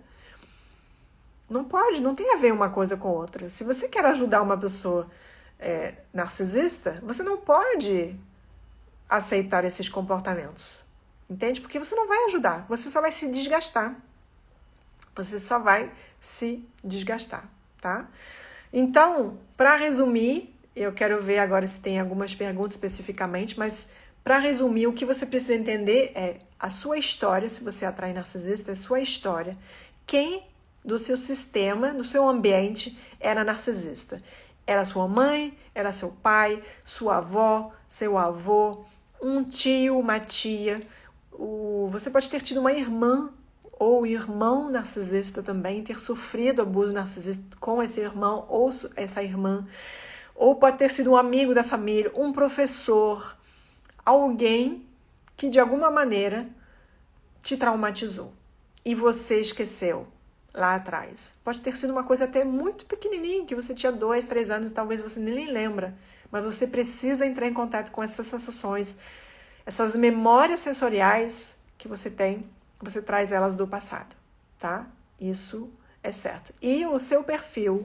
Não pode, não tem a ver uma coisa com outra. Se você quer ajudar uma pessoa narcisista, você não pode aceitar esses comportamentos, entende? Porque você não vai ajudar, você só vai se desgastar. Você só vai se desgastar, tá? Então, para resumir, eu quero ver agora se tem algumas perguntas especificamente, mas para resumir, o que você precisa entender é a sua história, se você atrai narcisista, é a sua história. Quem do seu sistema, do seu ambiente, era narcisista? Era sua mãe, era seu pai, sua avó, seu avô, um tio, uma tia. Você pode ter tido uma irmã ou irmão narcisista também, ter sofrido abuso narcisista com esse irmão ou essa irmã. Ou pode ter sido um amigo da família, um professor, alguém que de alguma maneira te traumatizou e você esqueceu lá atrás. Pode ter sido uma coisa até muito pequenininha, que você tinha 2, 3 anos e talvez você nem lembra, mas você precisa entrar em contato com essas sensações, essas memórias sensoriais que você tem, você traz elas do passado, tá? Isso é certo. E o seu perfil,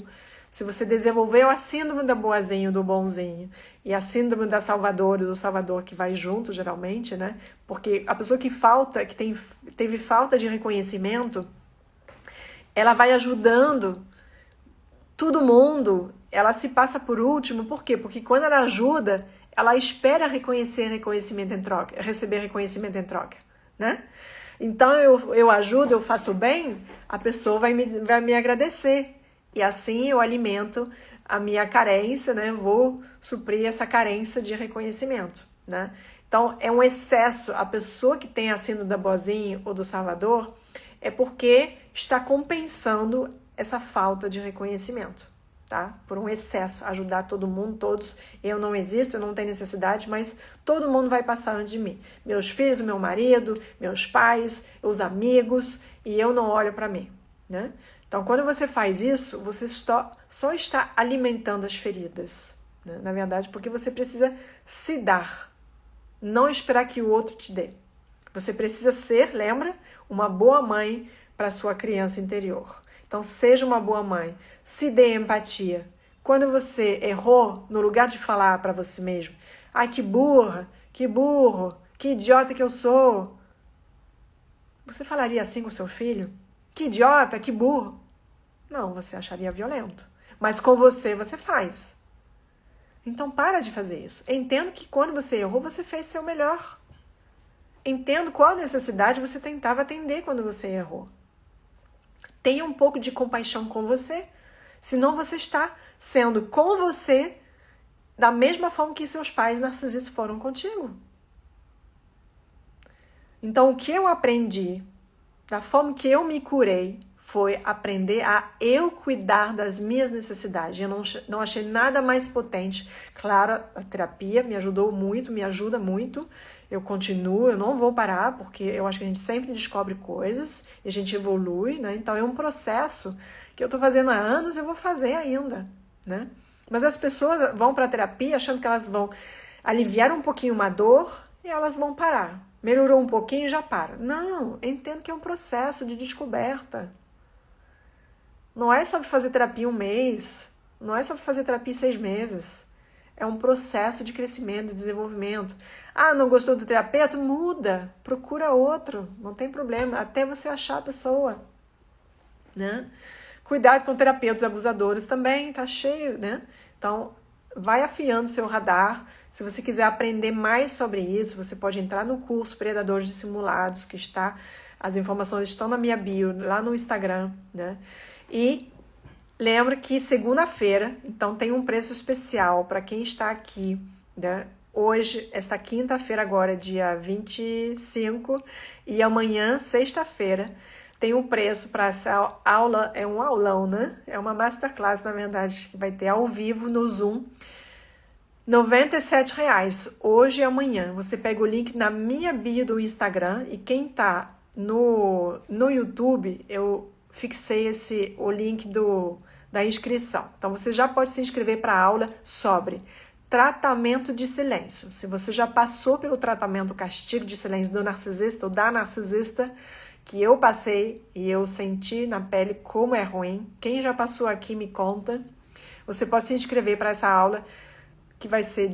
se você desenvolveu a síndrome da boazinha, do bonzinho, e a síndrome da salvadora, do salvador, que vai junto, geralmente, né? Porque a pessoa que teve falta de reconhecimento, ela vai ajudando todo mundo, ela se passa por último, por quê? Porque quando ela ajuda, ela espera receber reconhecimento em troca, né? Então eu ajudo, eu faço bem, a pessoa vai me agradecer. E assim eu alimento a minha carência, né? Vou suprir essa carência de reconhecimento, né? Então é um excesso. A pessoa que tem a síndrome da boazinha ou do salvador é porque está compensando essa falta de reconhecimento, tá? Por um excesso, ajudar todo mundo, todos. Eu não existo, eu não tenho necessidade, mas todo mundo vai passar antes de mim. Meus filhos, o meu marido, meus pais, os amigos, e eu não olho para mim, né? Então, quando você faz isso, você só está alimentando as feridas, né? Na verdade, porque você precisa se dar, não esperar que o outro te dê. Você precisa ser, lembra, uma boa mãe para sua criança interior. Então, seja uma boa mãe, se dê empatia. Quando você errou, no lugar de falar para você mesmo, ai, que burra, que burro, que idiota que eu sou, você falaria assim com seu filho? Que idiota, que burro. Não, você acharia violento. Mas com você faz. Então, para de fazer isso. Entendo que quando você errou, você fez seu melhor. Entendo qual necessidade você tentava atender quando você errou. Tenha um pouco de compaixão com você, senão você está sendo com você da mesma forma que seus pais narcisistas foram contigo. Então, o que eu aprendi, da forma que eu me curei, foi aprender a eu cuidar das minhas necessidades. Eu não achei nada mais potente. Claro, a terapia me ajudou muito, me ajuda muito. Eu continuo, eu não vou parar, porque eu acho que a gente sempre descobre coisas e a gente evolui, né? Então é um processo que eu estou fazendo há anos e eu vou fazer ainda, né? Mas as pessoas vão para a terapia achando que elas vão aliviar um pouquinho uma dor e elas vão parar. Melhorou um pouquinho e já para. Não, eu entendo que é um processo de descoberta. Não é só fazer terapia 1 mês, não é só fazer terapia 6 meses. É um processo de crescimento, de desenvolvimento. Ah, não gostou do terapeuta? Muda, procura outro, não tem problema, até você achar a pessoa, né? Cuidado com terapeutas abusadores também, tá cheio, né? Então, vai afiando seu radar. Se você quiser aprender mais sobre isso, você pode entrar no curso Predadores de Simulados, que está, as informações estão na minha bio, lá no Instagram, né? E lembra que segunda-feira, então tem um preço especial para quem está aqui, né? Hoje, esta quinta-feira agora, dia 25, e amanhã, sexta-feira, tem um preço para essa aula, é um aulão, né? É uma masterclass, na verdade, que vai ter ao vivo no Zoom. R$ 97,00, hoje e amanhã. Você pega o link na minha bio do Instagram e quem tá no YouTube, eu fixei o link da inscrição. Então você já pode se inscrever para a aula sobre tratamento de silêncio. Se você já passou pelo tratamento castigo de silêncio do narcisista ou da narcisista, que eu passei e eu senti na pele como é ruim, quem já passou aqui me conta. Você pode se inscrever para essa aula, que vai ser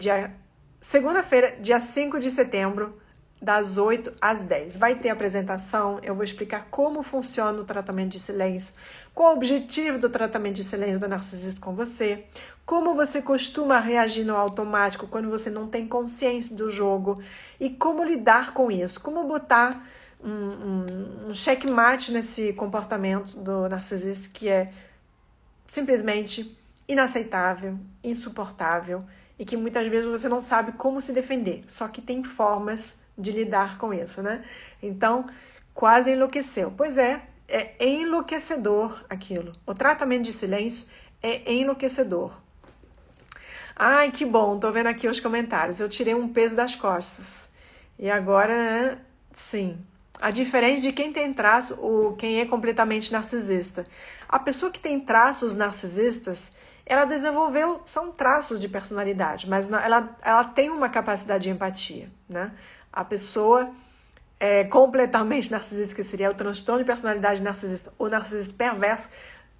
segunda-feira, dia 5 de setembro, das 8 às 10. Vai ter apresentação, eu vou explicar como funciona o tratamento de silêncio, qual o objetivo do tratamento de silêncio do narcisista com você, como você costuma reagir no automático quando você não tem consciência do jogo e como lidar com isso, como botar um checkmate nesse comportamento do narcisista que é simplesmente inaceitável, insuportável e que muitas vezes você não sabe como se defender, só que tem formas de lidar com isso, né? Então, quase enlouqueceu. Pois é enlouquecedor aquilo. O tratamento de silêncio é enlouquecedor. Ai, que bom, tô vendo aqui os comentários. Eu tirei um peso das costas. E agora, né? Sim. A diferença de quem tem traço ou quem é completamente narcisista. A pessoa que tem traços narcisistas, ela desenvolveu, são traços de personalidade, mas ela tem uma capacidade de empatia, né? A pessoa completamente narcisista, que seria o transtorno de personalidade narcisista, ou narcisista perverso,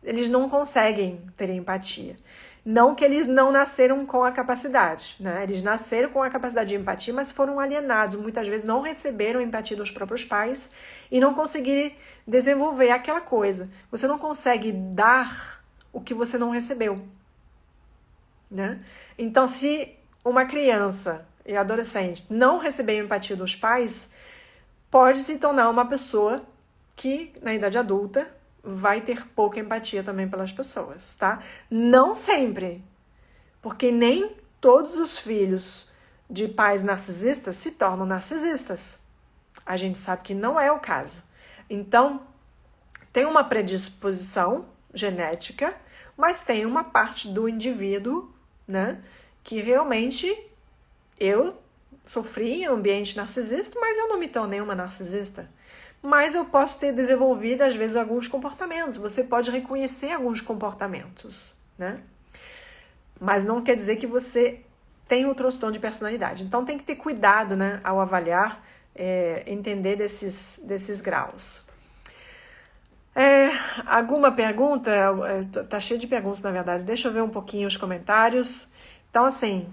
eles não conseguem ter empatia. Não que eles não nasceram com a capacidade, né? Eles nasceram com a capacidade de empatia, mas foram alienados. Muitas vezes não receberam empatia dos próprios pais e não conseguiram desenvolver aquela coisa. Você não consegue dar o que você não recebeu, né? Então, se uma criança e adolescente não receber empatia dos pais, pode se tornar uma pessoa que, na idade adulta, vai ter pouca empatia também pelas pessoas, tá? Não sempre, porque nem todos os filhos de pais narcisistas se tornam narcisistas. A gente sabe que não é o caso. Então, tem uma predisposição genética, mas tem uma parte do indivíduo, né, que realmente eu sofri em um ambiente narcisista, mas eu não me tornei uma narcisista. Mas eu posso ter desenvolvido, às vezes, alguns comportamentos. Você pode reconhecer alguns comportamentos, né? Mas não quer dizer que você tem o transtorno de personalidade. Então, tem que ter cuidado, né, ao avaliar, entender desses graus. Alguma pergunta? Tá cheio de perguntas, na verdade. Deixa eu ver um pouquinho os comentários. Então, assim,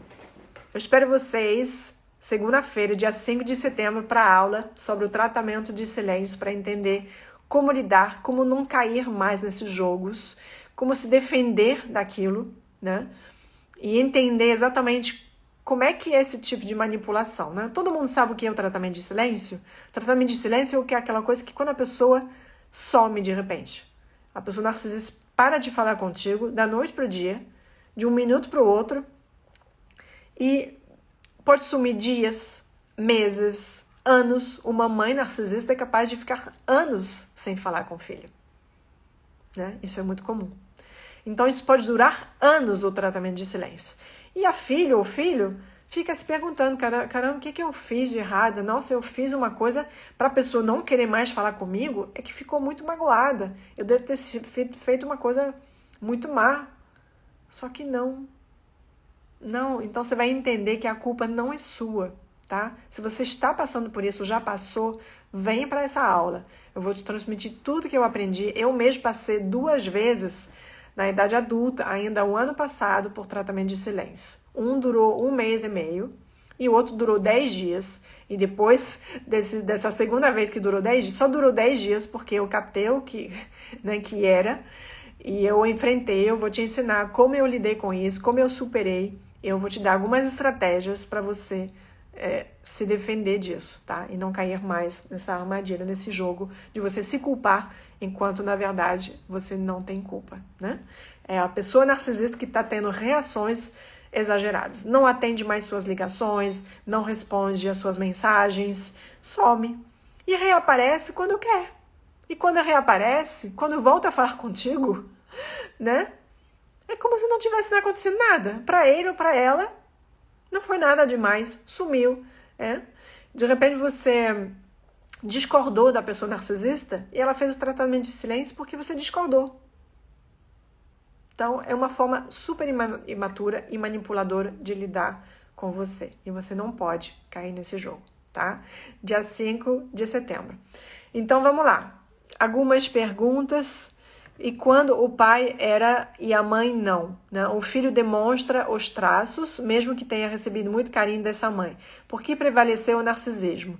eu espero vocês segunda-feira, dia 5 de setembro, para a aula sobre o tratamento de silêncio, para entender como lidar, como não cair mais nesses jogos, como se defender daquilo, né? E entender exatamente como é que é esse tipo de manipulação, né? Todo mundo sabe o que é o tratamento de silêncio? O tratamento de silêncio é o que é aquela coisa que quando a pessoa some de repente. A pessoa narcisista para de falar contigo da noite para o dia, de um minuto para o outro, e pode sumir dias, meses, anos. Uma mãe narcisista é capaz de ficar anos sem falar com o filho. né? Isso é muito comum. Então isso pode durar anos, o tratamento de silêncio. E a filha ou filho fica se perguntando, caramba, o que eu fiz de errado? Nossa, eu fiz uma coisa para a pessoa não querer mais falar comigo, é que ficou muito magoada. Eu devo ter feito uma coisa muito má. Só que não. Não, então você vai entender que a culpa não é sua, tá? Se você está passando por isso, já passou, venha para essa aula. Eu vou te transmitir tudo que eu aprendi. Eu mesmo passei 2 vezes na idade adulta, ainda o ano passado, por tratamento de silêncio. Um durou 1 mês e meio e o outro durou 10 dias. E depois dessa segunda vez que durou 10 dias, só durou 10 dias porque eu captei o que, né, que era e eu enfrentei. Eu vou te ensinar como eu lidei com isso, como eu superei. Eu vou te dar algumas estratégias para você se defender disso, tá? E não cair mais nessa armadilha, nesse jogo de você se culpar, enquanto, na verdade, você não tem culpa, né? É a pessoa narcisista que está tendo reações exageradas. Não atende mais suas ligações, não responde às suas mensagens, some. E reaparece quando quer. E quando reaparece, quando volta a falar contigo, né? É como se não tivesse acontecido nada. Para ele ou para ela, não foi nada demais, sumiu. De repente você discordou da pessoa narcisista e ela fez o tratamento de silêncio porque você discordou. Então, é uma forma super imatura e manipuladora de lidar com você. E você não pode cair nesse jogo, tá? Dia 5 de setembro. Então, vamos lá. Algumas perguntas. E quando o pai era e a mãe não, né? O filho demonstra os traços, mesmo que tenha recebido muito carinho dessa mãe. Por que prevaleceu o narcisismo?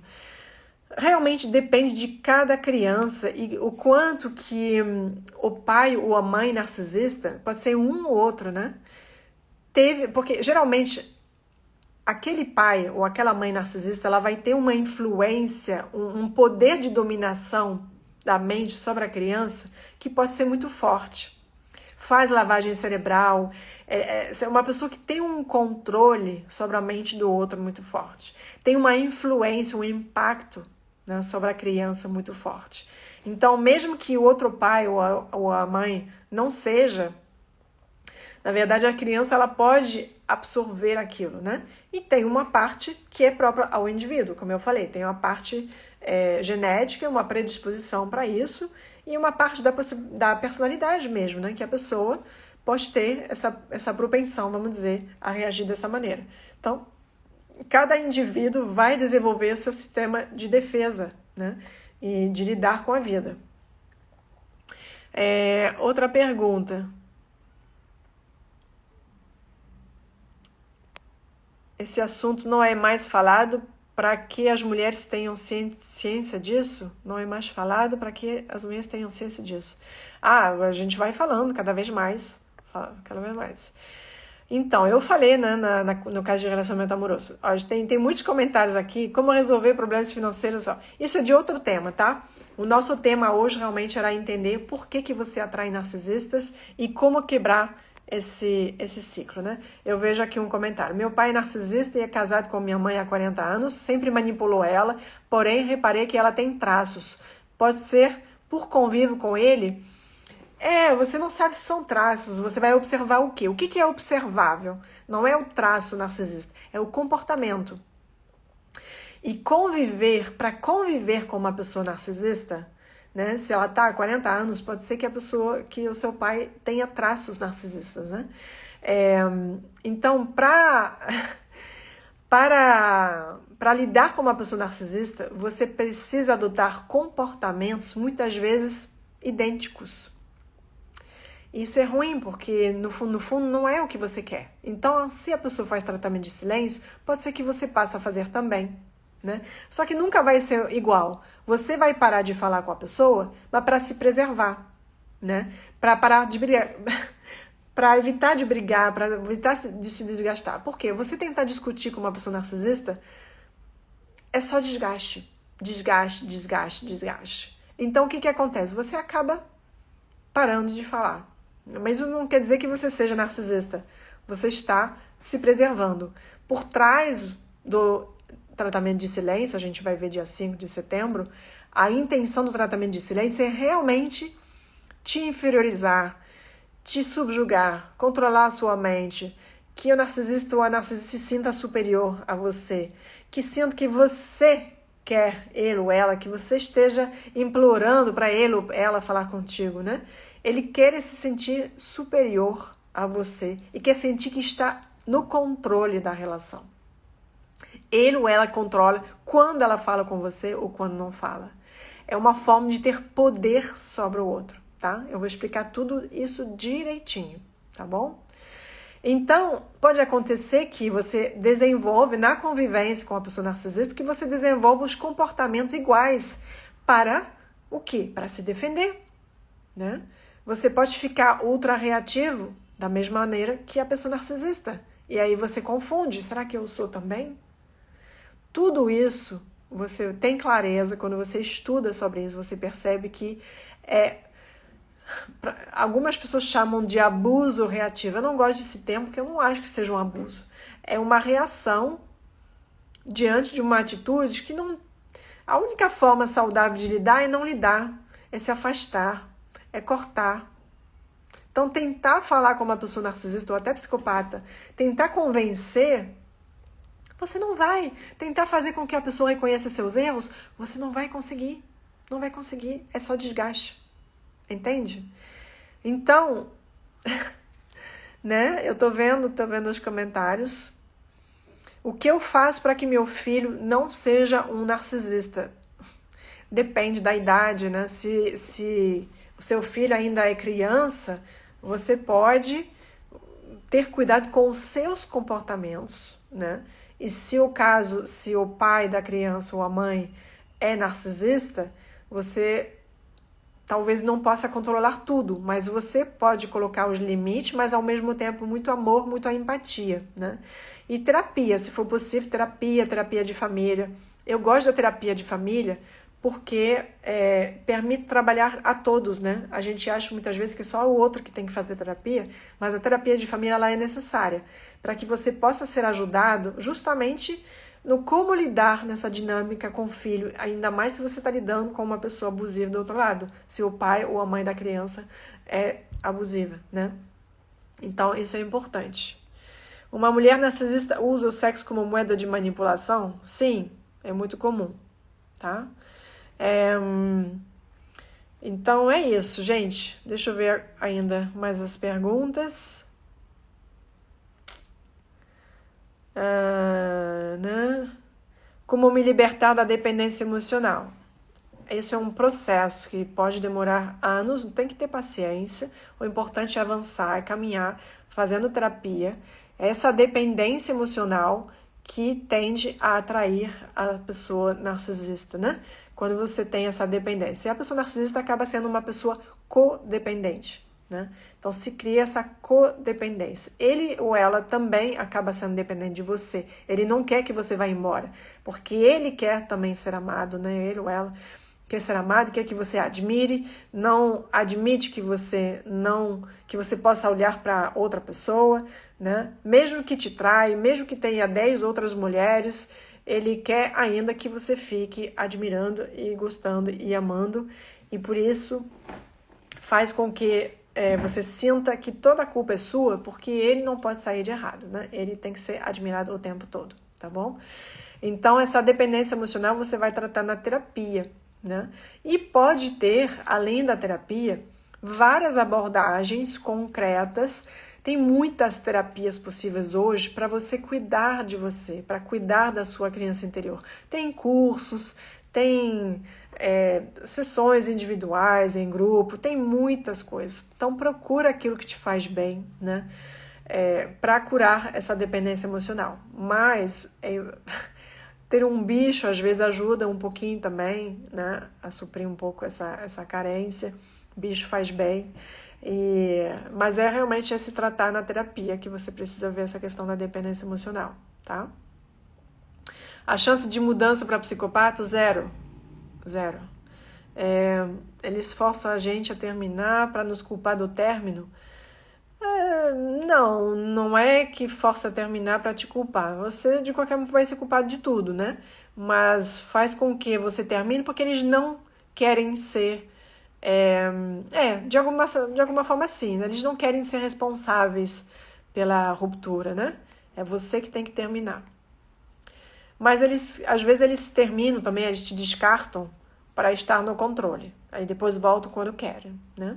Realmente depende de cada criança e o quanto que o pai ou a mãe narcisista, pode ser um ou outro, né? Porque geralmente aquele pai ou aquela mãe narcisista, ela vai ter uma influência, um poder de dominação da mente sobre a criança que pode ser muito forte. Faz lavagem cerebral, é uma pessoa que tem um controle sobre a mente do outro muito forte. Tem uma influência, um impacto, né, sobre a criança muito forte. Então, mesmo que o outro pai ou a mãe não seja, na verdade a criança ela pode absorver aquilo, né? E tem uma parte que é própria ao indivíduo, como eu falei, tem uma parte genética, uma predisposição para isso, e uma parte da personalidade mesmo, né? Que a pessoa pode ter essa propensão, vamos dizer, a reagir dessa maneira. Então, cada indivíduo vai desenvolver o seu sistema de defesa, né? E de lidar com a vida. Outra pergunta. Esse assunto não é mais falado para que as mulheres tenham ciência disso? Não é mais falado para que as mulheres tenham ciência disso? A gente vai falando cada vez mais. Cada vez mais. Então, eu falei, né, no caso de relacionamento amoroso. Ó, tem muitos comentários aqui. Como resolver problemas financeiros? Ó. Isso é de outro tema, tá? O nosso tema hoje realmente era entender por que você atrai narcisistas e como quebrar esse ciclo, né? Eu vejo aqui um comentário. Meu pai é narcisista e é casado com minha mãe há 40 anos, sempre manipulou ela, porém reparei que ela tem traços. Pode ser por convívio com ele? Você não sabe se são traços, você vai observar o quê? O que é observável? Não é o traço narcisista, é o comportamento. E para conviver com uma pessoa narcisista, né? Se ela está há 40 anos, pode ser que o seu pai tenha traços narcisistas, né? Então, para lidar com uma pessoa narcisista, você precisa adotar comportamentos muitas vezes idênticos. Isso é ruim, porque no fundo não é o que você quer. Então, se a pessoa faz tratamento de silêncio, pode ser que você passe a fazer também, né? Só que nunca vai ser igual. Você vai parar de falar com a pessoa, mas para se preservar, né? Para parar de brigar, para evitar de brigar, para evitar de se desgastar. Por quê? Você tentar discutir com uma pessoa narcisista é só desgaste. Desgaste, desgaste, desgaste. Então, o que acontece? Você acaba parando de falar. Mas isso não quer dizer que você seja narcisista. Você está se preservando. Por trás do tratamento de silêncio, a gente vai ver dia 5 de setembro, a intenção do tratamento de silêncio é realmente te inferiorizar, te subjugar, controlar a sua mente, que o narcisista ou a narcisista se sinta superior a você, que sinta que você quer ele ou ela, que você esteja implorando para ele ou ela falar contigo, né? Ele quer se sentir superior a você e quer sentir que está no controle da relação. Ele ou ela controla quando ela fala com você ou quando não fala. É uma forma de ter poder sobre o outro, tá? Eu vou explicar tudo isso direitinho, tá bom? Então, pode acontecer que você desenvolve na convivência com a pessoa narcisista, que você desenvolva os comportamentos iguais para o quê? Para se defender, né? Você pode ficar ultra reativo da mesma maneira que a pessoa narcisista. E aí você confunde, será que eu sou também? Tudo isso você tem clareza, quando você estuda sobre isso, você percebe que algumas pessoas chamam de abuso reativo. Eu não gosto desse termo porque eu não acho que seja um abuso. É uma reação diante de uma atitude que não... A única forma saudável de lidar é não lidar, é se afastar, é cortar. Então, tentar falar com uma pessoa narcisista ou até psicopata, tentar convencer, você não vai. Tentar fazer com que a pessoa reconheça seus erros, você não vai conseguir. Não vai conseguir, é só desgaste. Entende? Então, né? Eu tô vendo os comentários. O que eu faço para que meu filho não seja um narcisista? Depende da idade, né? Se o seu filho ainda é criança, você pode ter cuidado com os seus comportamentos, né? E se o pai da criança ou a mãe é narcisista, você talvez não possa controlar tudo, mas você pode colocar os limites, mas ao mesmo tempo muito amor, muita empatia, né? E terapia, se for possível, terapia de família. Eu gosto da terapia de família porque permite trabalhar a todos, né? A gente acha muitas vezes que é só o outro que tem que fazer terapia, mas a terapia de família ela é necessária para que você possa ser ajudado justamente no como lidar nessa dinâmica com o filho, ainda mais se você está lidando com uma pessoa abusiva do outro lado, se o pai ou a mãe da criança é abusiva, né? Então, isso é importante. Uma mulher narcisista usa o sexo como moeda de manipulação? Sim, é muito comum, tá? Então, é isso, gente. Deixa eu ver ainda mais as perguntas. Né? Como me libertar da dependência emocional? Esse é um processo que pode demorar anos, tem que ter paciência. O importante é avançar, é caminhar, fazendo terapia. Essa dependência emocional que tende a atrair a pessoa narcisista, né? Quando você tem essa dependência. E a pessoa narcisista acaba sendo uma pessoa codependente, né? Então se cria essa codependência. Ele ou ela também acaba sendo dependente de você. Ele não quer que você vá embora, porque ele quer também ser amado, né? Ele ou ela quer ser amado, quer que você admire, não admite que você possa olhar para outra pessoa, né? Mesmo que te trai, mesmo que tenha 10 outras mulheres, ele quer ainda que você fique admirando e gostando e amando, e por isso faz com que você sinta que toda a culpa é sua, porque ele não pode sair de errado, né? Ele tem que ser admirado o tempo todo, tá bom? Então, essa dependência emocional você vai tratar na terapia, né? E pode ter, além da terapia, várias abordagens concretas. Tem muitas terapias possíveis hoje para você cuidar de você, para cuidar da sua criança interior. Tem cursos, tem sessões individuais, em grupo, tem muitas coisas. Então procura aquilo que te faz bem, né? Para curar essa dependência emocional. Mas ter um bicho às vezes ajuda um pouquinho também, né? A suprir um pouco essa carência. Bicho faz bem. Mas é realmente se tratar na terapia que você precisa ver essa questão da dependência emocional, tá? A chance de mudança para psicopata, zero. Eles forçam a gente a terminar para nos culpar do término. Não é que força a terminar para te culpar. Você, de qualquer forma, vai ser culpado de tudo, né? Mas faz com que você termine porque eles não querem ser De alguma forma sim, né? Eles não querem ser responsáveis pela ruptura, né? É você que tem que terminar. Mas às vezes eles terminam também, eles te descartam para estar no controle. Aí depois voltam quando querem, né?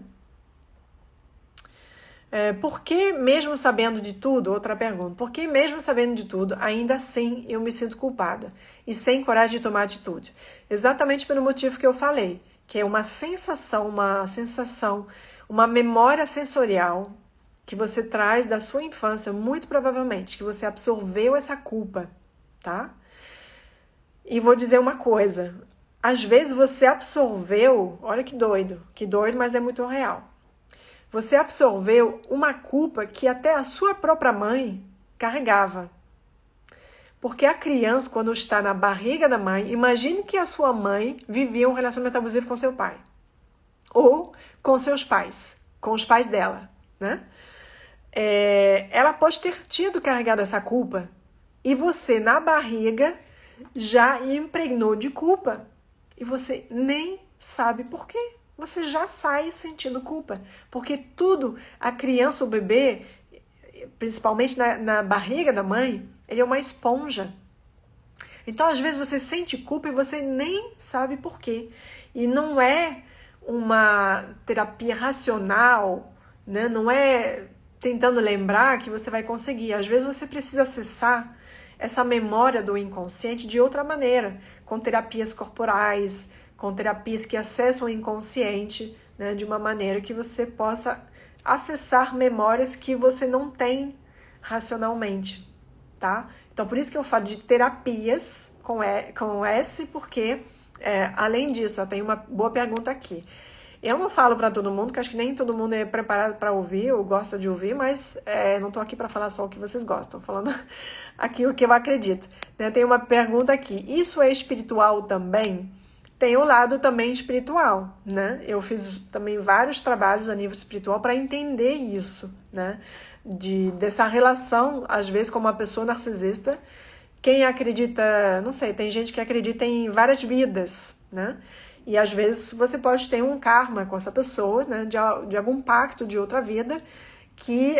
Por que mesmo sabendo de tudo, outra pergunta, por que mesmo sabendo de tudo, ainda assim eu me sinto culpada e sem coragem de tomar atitude? Exatamente pelo motivo que eu falei, que é uma sensação, uma memória sensorial que você traz da sua infância, muito provavelmente, que você absorveu essa culpa, tá? E vou dizer uma coisa, às vezes você absorveu, olha que doido, mas é muito real. Você absorveu uma culpa que até a sua própria mãe carregava. Porque a criança, quando está na barriga da mãe, imagine que a sua mãe vivia um relacionamento abusivo com seu pai. Ou com seus pais, com os pais dela, né? Ela pode ter carregado essa culpa e você, na barriga, já impregnou de culpa. E você nem sabe por quê. Você já sai sentindo culpa. Porque tudo, a criança, o bebê, principalmente na barriga da mãe, ele é uma esponja. Então, às vezes, você sente culpa e você nem sabe por quê. E não é uma terapia racional, né? Não é tentando lembrar que você vai conseguir. Às vezes, você precisa acessar essa memória do inconsciente de outra maneira, com terapias corporais, com terapias que acessam o inconsciente, né, de uma maneira que você possa acessar memórias que você não tem racionalmente, tá? Então, por isso que eu falo de terapias com S, porque, além disso, tem uma boa pergunta aqui. Eu não falo para todo mundo, que acho que nem todo mundo é preparado para ouvir ou gosta de ouvir, mas não estou aqui para falar só o que vocês gostam, estou falando aqui o que eu acredito. Tem uma pergunta aqui, isso é espiritual também? Tem o lado também espiritual, né? Eu fiz também vários trabalhos a nível espiritual para entender isso, né? Dessa relação, às vezes, com uma pessoa narcisista. Quem acredita, não sei, tem gente que acredita em várias vidas, né? E às vezes você pode ter um karma com essa pessoa, né? De algum pacto de outra vida que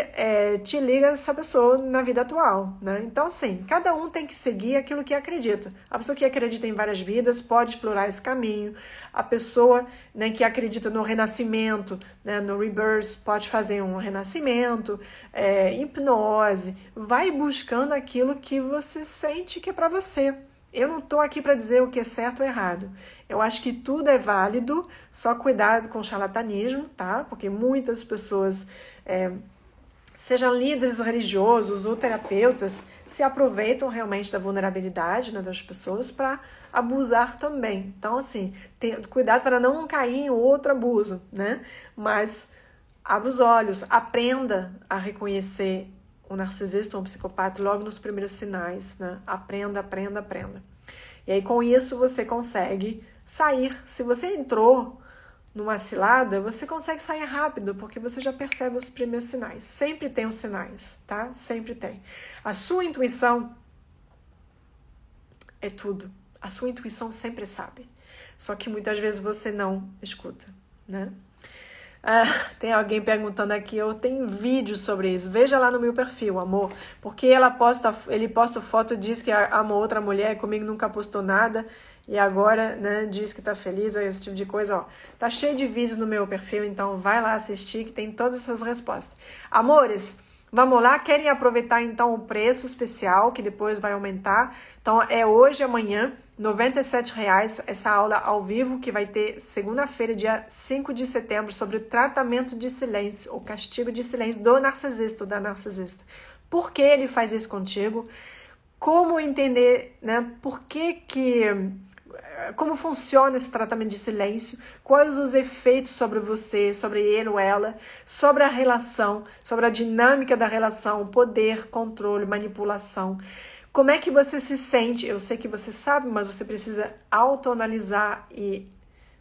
te liga a essa pessoa na vida atual, né? Então, assim, cada um tem que seguir aquilo que acredita. A pessoa que acredita em várias vidas pode explorar esse caminho. A pessoa, né, que acredita no renascimento, né, no rebirth, pode fazer um renascimento, hipnose. Vai buscando aquilo que você sente que é para você. Eu não estou aqui para dizer o que é certo ou errado. Eu acho que tudo é válido, só cuidado com o charlatanismo, tá? Porque muitas pessoas, sejam líderes religiosos ou terapeutas, se aproveitam realmente da vulnerabilidade, né, das pessoas para abusar também. Então, assim, cuidado para não cair em outro abuso, né? Mas abra os olhos, aprenda a reconhecer um narcisista ou um psicopata logo nos primeiros sinais, né? Aprenda. E aí, com isso, você consegue sair. Se você entrou numa cilada, você consegue sair rápido, porque você já percebe os primeiros sinais. Sempre tem os sinais, tá? Sempre tem. A sua intuição é tudo. A sua intuição sempre sabe. Só que muitas vezes você não escuta, né? Tem alguém perguntando aqui, eu tenho vídeos sobre isso. Veja lá no meu perfil, amor. Porque ele posta foto e diz que ama outra mulher, comigo nunca postou nada. E agora, né, diz que tá feliz, esse tipo de coisa, ó. Tá cheio de vídeos no meu perfil, então vai lá assistir que tem todas essas respostas. Amores, vamos lá, querem aproveitar então o preço especial, que depois vai aumentar. Então é hoje e amanhã, R$ 97,00, essa aula ao vivo, que vai ter segunda-feira, dia 5 de setembro, sobre o tratamento de silêncio, o castigo de silêncio do narcisista ou da narcisista. Por que ele faz isso contigo? Como entender, né, como funciona esse tratamento de silêncio, quais os efeitos sobre você, sobre ele ou ela, sobre a relação, sobre a dinâmica da relação, poder, controle, manipulação. Como é que você se sente? Eu sei que você sabe, mas você precisa autoanalisar e,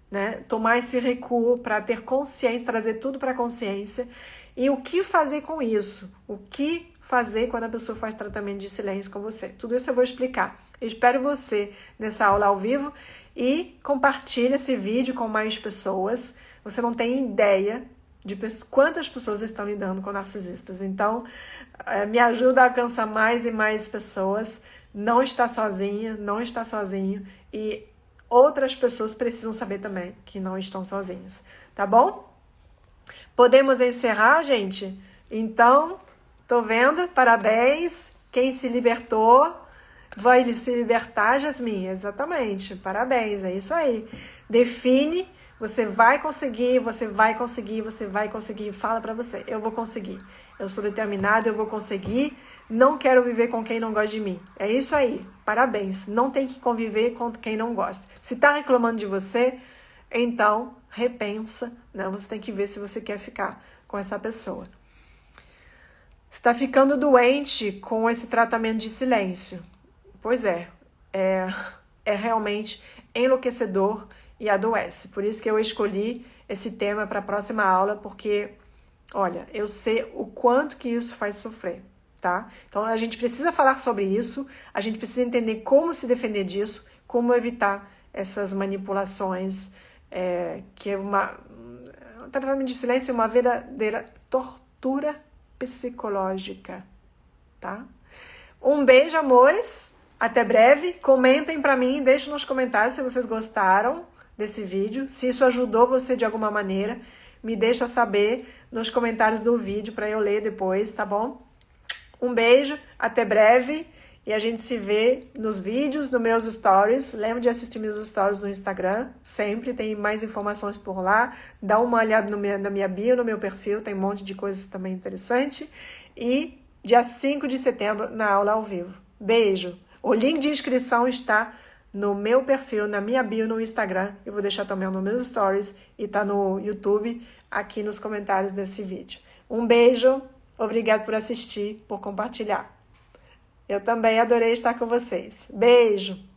né, tomar esse recuo para ter consciência, trazer tudo para a consciência. E o que fazer com isso? O que fazer quando a pessoa faz tratamento de silêncio com você. Tudo isso eu vou explicar. Eu espero você nessa aula ao vivo e compartilhe esse vídeo com mais pessoas. Você não tem ideia de quantas pessoas estão lidando com narcisistas. Então, me ajuda a alcançar mais e mais pessoas. Não está sozinha, não está sozinho. E outras pessoas precisam saber também que não estão sozinhas. Tá bom? Podemos encerrar, gente? Então, tô vendo, parabéns. Quem se libertou, vai se libertar, Jasmin. Exatamente, parabéns, é isso aí. Define, você vai conseguir, você vai conseguir, você vai conseguir. Fala pra você, eu vou conseguir. Eu sou determinada, eu vou conseguir. Não quero viver com quem não gosta de mim. É isso aí, parabéns. Não tem que conviver com quem não gosta. Se tá reclamando de você, então repensa, né? Você tem que ver se você quer ficar com essa pessoa. Está ficando doente com esse tratamento de silêncio. Pois é realmente enlouquecedor e adoece. Por isso que eu escolhi esse tema para a próxima aula, porque, olha, eu sei o quanto que isso faz sofrer, tá? Então a gente precisa falar sobre isso, a gente precisa entender como se defender disso, como evitar essas manipulações, que é um tratamento de silêncio é uma verdadeira tortura psicológica, tá? Um beijo, amores. Até breve. Comentem pra mim, deixem nos comentários se vocês gostaram desse vídeo, se isso ajudou você de alguma maneira. Me deixa saber nos comentários do vídeo para eu ler depois, tá bom? Um beijo, até breve. E a gente se vê nos vídeos, nos meus stories. Lembra de assistir meus stories no Instagram. Sempre tem mais informações por lá. Dá uma olhada na minha bio, no meu perfil. Tem um monte de coisas também interessante. E dia 5 de setembro, na aula ao vivo. Beijo! O link de inscrição está no meu perfil, na minha bio no Instagram. Eu vou deixar também nos meus stories e tá no YouTube, aqui nos comentários desse vídeo. Um beijo, obrigado por assistir, por compartilhar. Eu também adorei estar com vocês. Beijo!